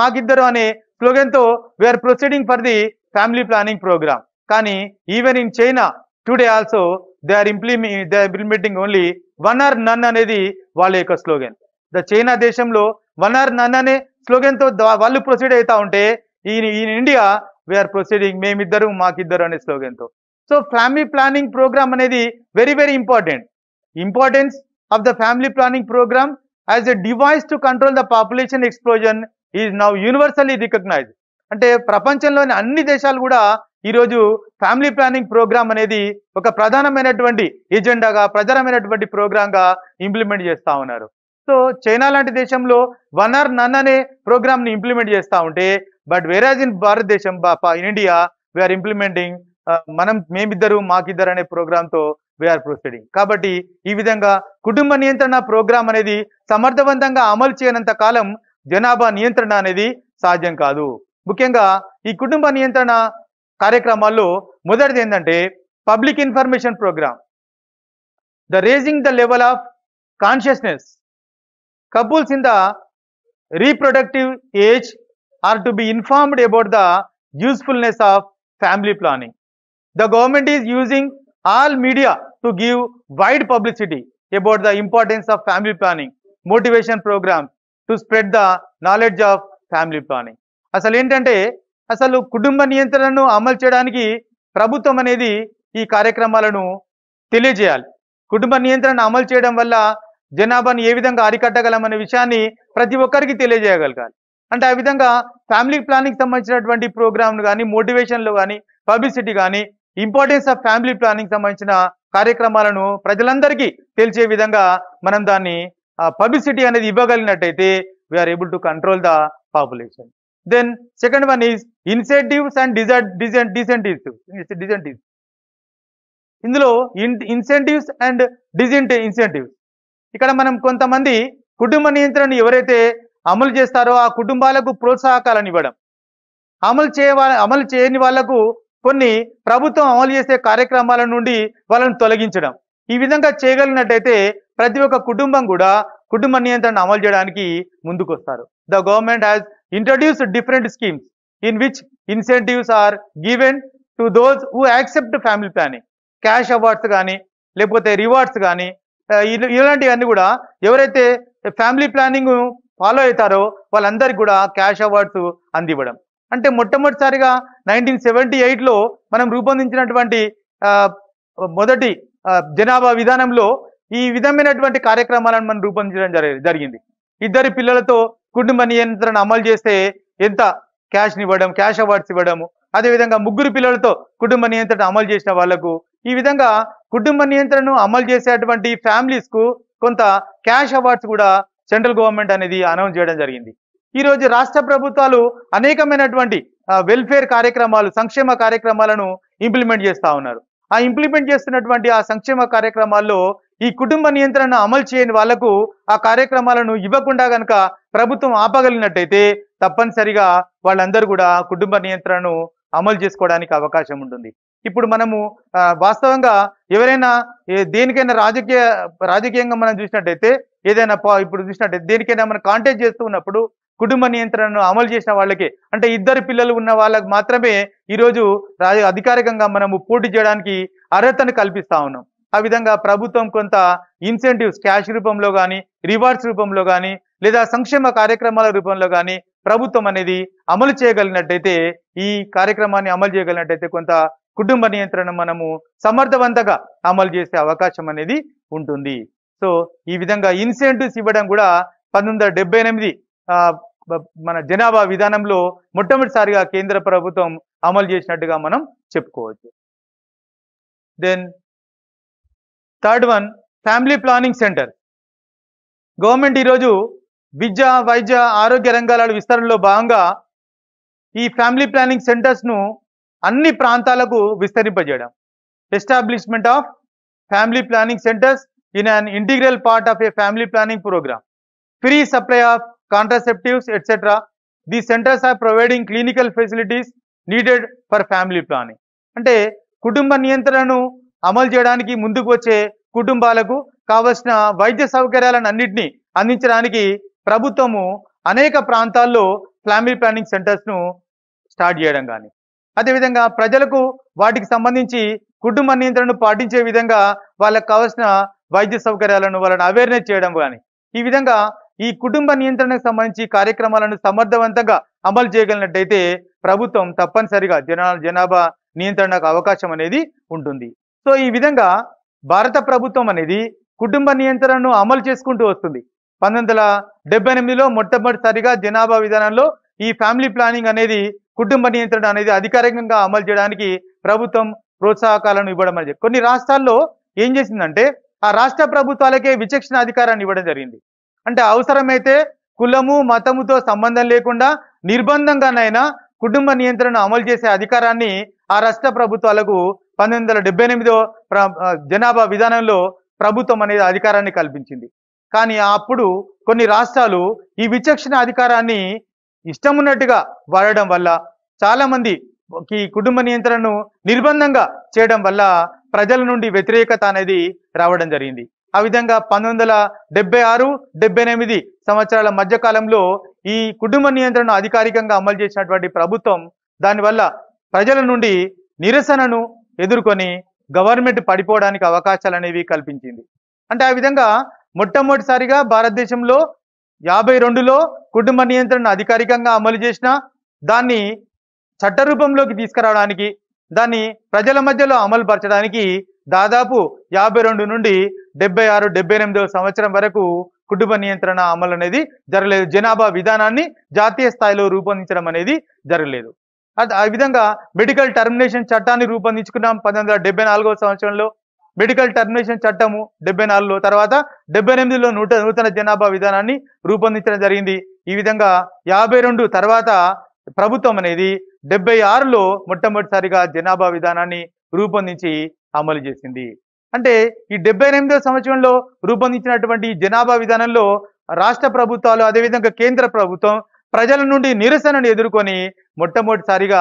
మాకిద్దరు అనే స్లోగన్ తో we are proceeding for the family planning programme. కానీ even in China today also they are implementing only one or none అనేది వాళ్ళ యొక్క స్లోగన్. ద చైనా దేశంలో వన్ ఆర్ నన్ అనే స్లోగన్ తో వాళ్ళు ప్రొసీడ్ అవుతా ఉంటే ఈ ఇండియా వీఆర్ ప్రొసీడింగ్ మేమిద్దరు మాకిద్దరు అనే స్లోగన్ తో. సో ఫ్యామిలీ ప్లానింగ్ ప్రోగ్రామ్ అనేది very very important. Importance of the family planning programme as a device to control the population explosion is now universally recognized. అంటే ప్రపంచంలోని అన్ని దేశాలు కూడా ఈరోజు ఫ్యామిలీ ప్లానింగ్ ప్రోగ్రామ్ అనేది ఒక ప్రధానమైనటువంటి ఎజెండాగా, ప్రధానమైనటువంటి ప్రోగ్రామ్ గా ఇంప్లిమెంట్ చేస్తా ఉన్నారు. సో చైనా లాంటి దేశంలో వన్ ఆర్ నన్ అనే ప్రోగ్రామ్ ని ఇంప్లిమెంట్ చేస్తా ఉంటే, బట్ వేరాజ్ ఇన్ భారతదేశం ఇన్ ఇండియా వీఆర్ ఇంప్లిమెంటింగ్ మేమిద్దరు మాకిద్దరు అనే ప్రోగ్రామ్ తో వీఆర్ ప్రొసీడింగ్. కాబట్టి ఈ విధంగా కుటుంబ నియంత్రణ ప్రోగ్రామ్ అనేది సమర్థవంతంగా అమలు చేయనంత కాలం జనాభా నియంత్రణ అనేది సాధ్యం కాదు. ముఖ్యంగా ఈ కుటుంబ నియంత్రణ కార్యక్రమాల్లో మొదటిది ఏంటంటే public information program. The raising the level of consciousness couples in the reproductive age are to be informed about the usefulness of family planning. The government is using all media to give wide publicity about the importance of family planning, motivation programs to spread the knowledge of family planning. అసలు ఏంటంటే అసలు కుటుంబ నియంత్రణను అమలు చేయడానికి ప్రభుత్వం అనేది ఈ కార్యక్రమాలను తెలియజేయాలి. కుటుంబ నియంత్రణ అమలు చేయడం వల్ల జనాభాను ఏ విధంగా అరికట్టగలమనే విషయాన్ని ప్రతి ఒక్కరికి తెలియజేయగలగాలి. అంటే ఆ విధంగా ఫ్యామిలీ ప్లానింగ్ సంబంధించినటువంటి ప్రోగ్రామ్లు కానీ, మోటివేషన్లు కానీ, పబ్లిసిటీ కానీ, ఇంపార్టెన్స్ ఆఫ్ ఫ్యామిలీ ప్లానింగ్ సంబంధించిన కార్యక్రమాలను ప్రజలందరికీ తెలిసే విధంగా మనం దాన్ని పబ్లిసిటీ అనేది ఇవ్వగలిగినట్టయితే we are able to control the population. Then second one is incentives and disincentives. ఇందులో ఇన్సెంటివ్స్ అండ్ ఇన్సెంటివ్స్, ఇక్కడ మనం కొంతమంది కుటుంబ నియంత్రణ ఎవరైతే అమలు చేస్తారో ఆ కుటుంబాలకు ప్రోత్సాహకాలను ఇవ్వడం, అమలు చేయని వాళ్లకు కొన్ని ప్రభుత్వం అమలు చేసే కార్యక్రమాల నుండి వాళ్ళను తొలగించడం. ఈ విధంగా చేయగలిగినట్టయితే ప్రతి ఒక్క కుటుంబం కూడా కుటుంబ నియంత్రణ అమలు చేయడానికి ముందుకు వస్తారు. The government has introduced different schemes in which incentives are given to those who accept family planning. Cash awards కానీ, లేకపోతే రివార్డ్స్ కానీ, ఇలాంటివన్నీ కూడా ఎవరైతే ఫ్యామిలీ ప్లానింగ్ ఫాలో అవుతారో వాళ్ళందరికీ కూడా క్యాష్ అవార్డ్స్ అందివ్వడం. అంటే మొట్టమొదటిసారిగా 1978లో మనం రూపొందించినటువంటి మొదటి జనాభా విధానంలో ఈ విధమైనటువంటి కార్యక్రమాలను మనం రూపొందించడం జరిగింది. ఇద్దరి పిల్లలతో కుటుంబ నియంత్రణ అమలు చేస్తే ఎంత క్యాష్ అవార్డ్స్ ఇవ్వడము, అదేవిధంగా ముగ్గురు పిల్లలతో కుటుంబ నియంత్రణ అమలు చేసిన వాళ్లకు ఈ విధంగా కుటుంబ నియంత్రణను అమలు చేసేటువంటి ఫ్యామిలీస్ కు కొంత క్యాష్ అవార్డ్స్ కూడా సెంట్రల్ గవర్నమెంట్ అనేది అనౌన్స్ చేయడం జరిగింది. ఈ రోజు రాష్ట్ర ప్రభుత్వాలు అనేకమైనటువంటి వెల్ఫేర్ కార్యక్రమాలు, సంక్షేమ కార్యక్రమాలను ఇంప్లిమెంట్ చేస్తా ఉన్నారు. ఆ ఇంప్లిమెంట్ చేస్తున్నటువంటి ఆ సంక్షేమ కార్యక్రమాల్లో ఈ కుటుంబ నియంత్రణ అమలు చేయని వాళ్లకు ఆ కార్యక్రమాలను ఇవ్వకుండా గనక ప్రభుత్వం ఆపగలిగినట్టయితే తప్పనిసరిగా వాళ్ళందరూ కూడా కుటుంబ నియంత్రణను అమలు చేసుకోవడానికి అవకాశం ఉంటుంది. ఇప్పుడు మనము వాస్తవంగా ఎవరైనా దేనికైనా రాజకీయంగా మనం చూసినట్టయితే, ఏదైనా ఇప్పుడు చూసినట్టయితే దేనికైనా మనం కాంటాక్ట్ చేస్తూ ఉన్నప్పుడు కుటుంబ నియంత్రణను అమలు చేసిన వాళ్ళకి, అంటే ఇద్దరు పిల్లలు ఉన్న వాళ్ళకి మాత్రమే ఈరోజు అధికారికంగా మనము పోటీ చేయడానికి అర్హతను కల్పిస్తా ఉన్నాం. ఆ విధంగా ప్రభుత్వం కొంత ఇన్సెంటివ్స్ క్యాష్ రూపంలో కానీ, రివార్డ్స్ రూపంలో కానీ, లేదా సంక్షేమ కార్యక్రమాల రూపంలో కానీ ప్రభుత్వం అనేది అమలు చేయగలిగినట్టయితే, ఈ కార్యక్రమాన్ని అమలు చేయగలిగినట్టయితే కొంత కుటుంబ నియంత్రణ మనము సమర్థవంతంగా అమలు చేసే అవకాశం అనేది ఉంటుంది. సో ఈ విధంగా ఇన్సెంటివ్స్ ఇవ్వడం కూడా 1978 మన జనాభా విధానంలో మొట్టమొదటిసారిగా కేంద్ర ప్రభుత్వం అమలు చేసినట్టుగా మనం చెప్పుకోవచ్చు. Then third one, family planning center. Government ఈరోజు విద్య, వైద్య, ఆరోగ్య రంగాల విస్తరణలో భాగంగా ఈ ఫ్యామిలీ ప్లానింగ్ సెంటర్స్ను అన్ని ప్రాంతాలకు విస్తరింపజేయడం. Establishment of family planning centres in an integral part of a family planning programme. Free supply of contraceptives, etc. These centers are providing clinical facilities needed for family planning. అంటే కుటుంబ నియంత్రణను అమలు చేయడానికి ముందుకు వచ్చే కుటుంబాలకు కావలసిన వైద్య సౌకర్యాలను అన్నింటినీ అందించడానికి ప్రభుత్వము అనేక ప్రాంతాల్లో ఫ్యామిలీ ప్లానింగ్ సెంటర్స్ను స్టార్ట్ చేయడం కానీ, అదేవిధంగా ప్రజలకు వాటికి సంబంధించి కుటుంబ నియంత్రణను పాటించే విధంగా వాళ్ళకు కావలసిన వైద్య సౌకర్యాలను వాళ్ళని అవేర్నెస్ చేయడం కానీ, ఈ విధంగా ఈ కుటుంబ నియంత్రణకు సంబంధించి కార్యక్రమాలను సమర్థవంతంగా అమలు చేయగలిగినట్టయితే ప్రభుత్వం తప్పనిసరిగా జనాభా నియంత్రణకు అవకాశం అనేది ఉంటుంది. సో ఈ విధంగా భారత ప్రభుత్వం అనేది కుటుంబ నియంత్రణను అమలు చేసుకుంటూ వస్తుంది. 1978లో మొట్టమొదటిసారిగా జనాభా విధానంలో ఈ ఫ్యామిలీ ప్లానింగ్ అనేది, కుటుంబ నియంత్రణ అనేది అధికారికంగా అమలు చేయడానికి ప్రభుత్వం ప్రోత్సాహకాలను ఇవ్వడం అనేది. కొన్ని రాష్ట్రాల్లో ఏం చేసిందంటే ఆ రాష్ట్ర ప్రభుత్వాలకే విచక్షణ అధికారాన్ని ఇవ్వడం జరిగింది. అంటే అవసరమైతే కులము, మతముతో సంబంధం లేకుండా నిర్బంధంగానైనా కుటుంబ నియంత్రణ అమలు చేసే అధికారాన్ని ఆ రాష్ట్ర ప్రభుత్వాలకు 1978 జనాభా విధానంలో ప్రభుత్వం అనేది అధికారాన్ని కల్పించింది. కానీ అప్పుడు కొన్ని రాష్ట్రాలు ఈ విచక్షణ అధికారాన్ని ఇష్టం ఉన్నట్టుగా వాడడం వల్ల, చాలా మంది ఈ కుటుంబ నియంత్రణను నిర్బంధంగా చేయడం వల్ల ప్రజల నుండి వ్యతిరేకత అనేది రావడం జరిగింది. ఆ విధంగా 1976-78 సంవత్సరాల మధ్య కాలంలో ఈ కుటుంబ నియంత్రణను అధికారికంగా అమలు చేసినటువంటి ప్రభుత్వం దానివల్ల ప్రజల నుండి నిరసనను ఎదుర్కొని గవర్నమెంట్ పడిపోవడానికి అవకాశాలు అనేవి కల్పించింది. అంటే ఆ విధంగా మొట్టమొదటిసారిగా భారతదేశంలో 52లో కుటుంబ నియంత్రణను అధికారికంగా అమలు చేసిన దాన్ని చట్టరూపంలోకి తీసుకురావడానికి, దాన్ని ప్రజల మధ్యలో అమలు పరచడానికి దాదాపు 52 నుండి 76-78 సంవత్సరం వరకు కుటుంబ నియంత్రణ అమలు అనేది జరగలేదు. జనాభా విధానాన్ని జాతీయ స్థాయిలో రూపొందించడం అనేది జరగలేదు. ఆ విధంగా మెడికల్ టర్మినేషన్ చట్టాన్ని రూపొందించుకున్నాం 1974వ సంవత్సరంలో. మెడికల్ టర్మినేషన్ చట్టము 74లో, తర్వాత 78లో నూతన జనాభా విధానాన్ని రూపొందించడం జరిగింది. ఈ విధంగా 52 తర్వాత ప్రభుత్వం అనేది 76లో మొట్టమొదటిసారిగా జనాభా విధానాన్ని రూపొందించి అమలు చేసింది. అంటే ఈ 78వ సంవత్సరంలో రూపొందించినటువంటి జనాభా విధానంలో రాష్ట్ర ప్రభుత్వాలు, అదేవిధంగా కేంద్ర ప్రభుత్వం ప్రజల నుండి నిరసనను ఎదుర్కొని మొట్టమొదటిసారిగా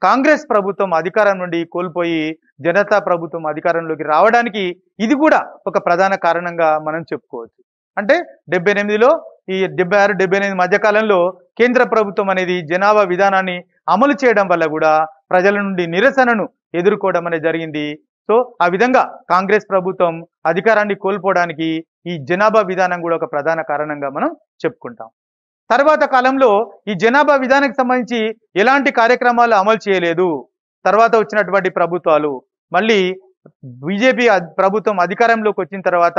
కాంగ్రెస్ ప్రభుత్వం అధికారం నుండి కోల్పోయి జనతా ప్రభుత్వం అధికారంలోకి రావడానికి ఇది కూడా ఒక ప్రధాన కారణంగా మనం చెప్పుకోవచ్చు. అంటే 78లో ఈ 76-78 మధ్యకాలంలో కేంద్ర ప్రభుత్వం అనేది జనాభా విధానాన్ని అమలు చేయడం వల్ల కూడా ప్రజల నుండి నిరసనను ఎదుర్కోవడం అనేది జరిగింది. సో ఆ విధంగా కాంగ్రెస్ ప్రభుత్వం అధికారాన్ని కోల్పోవడానికి ఈ జనాభా విధానం కూడా ఒక ప్రధాన కారణంగా మనం చెప్పుకుంటాం. తర్వాత కాలంలో ఈ జనాభా విధానానికి సంబంధించి ఎలాంటి కార్యక్రమాలు అమలు చేయలేదు. తర్వాత వచ్చినటువంటి ప్రభుత్వాలు మళ్ళీ బీజేపీ ప్రభుత్వం అధికారంలోకి వచ్చిన తర్వాత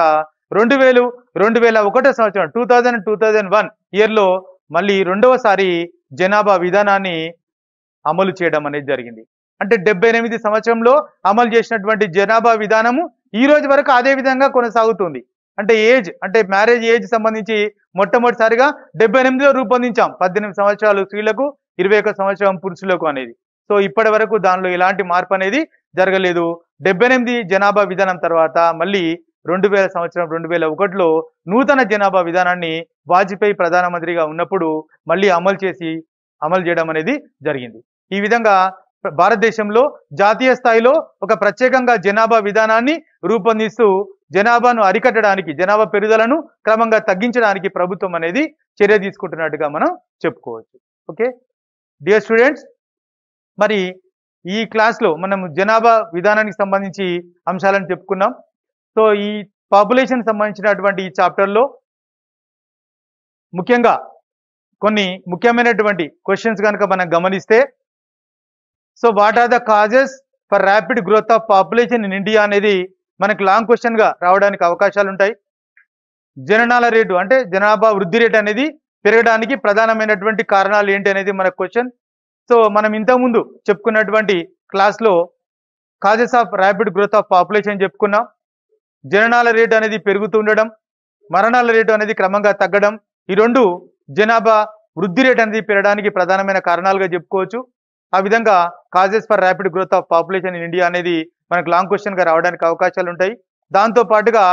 2001 సంవత్సరం 2001 ఇయర్లో మళ్ళీ రెండవసారి జనాభా విధానాన్ని అమలు చేయడం అనేది జరిగింది. అంటే 78 సంవత్సరంలో అమలు చేసినటువంటి జనాభా విధానము ఈ రోజు వరకు అదే విధంగా కొనసాగుతుంది. అంటే మ్యారేజ్ ఏజ్ సంబంధించి మొట్టమొదటిసారిగా 78లో రూపొందించాం. 18 సంవత్సరాలు స్త్రీలకు, 21 సంవత్సరం పురుషులకు అనేది. సో ఇప్పటి వరకు దానిలో ఎలాంటి మార్పు అనేది జరగలేదు. 78 జనాభా విధానం తర్వాత మళ్ళీ 2000 సంవత్సరం 2001లో నూతన జనాభా విధానాన్ని వాజ్పేయి ప్రధానమంత్రిగా ఉన్నప్పుడు మళ్ళీ అమలు చేయడం అనేది జరిగింది. ఈ విధంగా భారతదేశంలో జాతీయ స్థాయిలో ఒక ప్రత్యేకంగా జనాభా విధానాన్ని రూపొందిస్తూ జనాభాను అరికట్టడానికి, జనాభా పెరుగుదలను క్రమంగా తగ్గించడానికి ప్రభుత్వం అనేది చర్య తీసుకుంటున్నట్టుగా మనం చెప్పుకోవచ్చు. ఓకే డియర్ స్టూడెంట్స్, మరి ఈ క్లాస్లో మనం జనాభా విధానానికి సంబంధించి అంశాలను చెప్పుకున్నాం. సో ఈ పాపులేషన్ సంబంధించినటువంటి ఈ చాప్టర్లో ముఖ్యంగా కొన్ని ముఖ్యమైనటువంటి క్వశ్చన్స్ కనుక మనం గమనిస్తే, so what are the causes for rapid growth of population in India అనేది మనకి లాంగ్ క్వశ్చన్ గా రావడానికి అవకాశాలు ఉంటాయి. జననాల రేటు అంటే జనాభా వృద్ధి రేటు అనేది పెరగడానికి ప్రధానమైనటువంటి కారణాలు ఏంటి అనేది మన క్వశ్చన్. సో మనం ఇంతకుముందు చెప్పుకున్నటువంటి క్లాస్లో causes of rapid growth of population చెప్పుకున్నాం. జననాల రేటు అనేది పెరుగుతుండడం, మరణాల రేటు అనేది క్రమంగా తగ్గడం, ఈ రెండు జనాభా వృద్ధి రేటు అనేది పెరగడానికి ప్రధానమైన కారణాలుగా చెప్పుకోవచ్చు. ఆ విధంగా causes for rapid growth of population in India అనేది మనకు లాంగ్ క్వశ్చన్ గా రావడానికి అవకాశాలు ఉంటాయి. దాంతో పాటుగా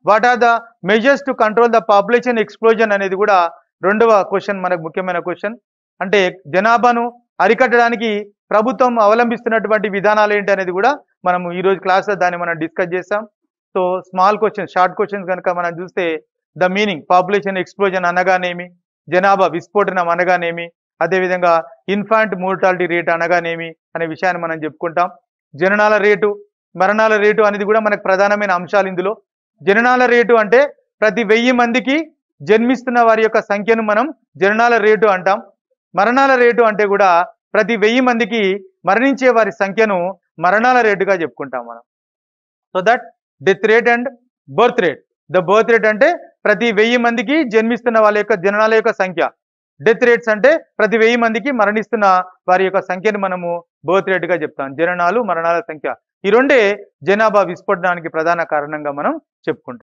what are the measures to control the population explosion అనేది కూడా రెండవ క్వశ్చన్, మనకు ముఖ్యమైన క్వశ్చన్. అంటే జనాభాను అరికట్టడానికి ప్రభుత్వం అవలంబిస్తున్నటువంటి విధానాలు ఏంటి అనేది కూడా మనము ఈ రోజు క్లాస్లో దాన్ని మనం డిస్కస్ చేస్తాం. So small question, short questions కనుక మనం చూస్తే ద మీనింగ్ పాపులేషన్ ఎక్స్ప్లోజన్ అనగానేమి, జనాభా విస్ఫోటనం అనగానేమి, అదేవిధంగా ఇన్ఫాంట్ మోర్టాలిటీ రేట్ అనగానేమి అనే విషయాన్ని మనం చెప్పుకుంటాం. జననాల రేటు, మరణాల రేటు అనేది కూడా మనకు ప్రధానమైన అంశాలు ఇందులో. జననాల రేటు అంటే ప్రతి 1000 మందికి జన్మిస్తున్న వారి యొక్క సంఖ్యను మనం జననాల రేటు అంటాం. మరణాల రేటు అంటే కూడా ప్రతి 1000 మందికి మరణించే వారి సంఖ్యను మరణాల రేటుగా చెప్పుకుంటాం మనం. So that death rate and birth rate. The birth rate అంటే ప్రతి 1000 మందికి జన్మిస్తున్న వాళ్ళ యొక్క జననాల యొక్క సంఖ్య. డెత్ రేట్స్ అంటే ప్రతి 1000 మందికి మరణిస్తున్న వారి యొక్క సంఖ్యను మనము బర్త్ రేట్ గా చెప్తాం. జననాలు, మరణాల సంఖ్య, ఈ రెండే జనాభా విస్ఫోటనానికి ప్రధాన కారణంగా మనం చెప్పుకుంటాం.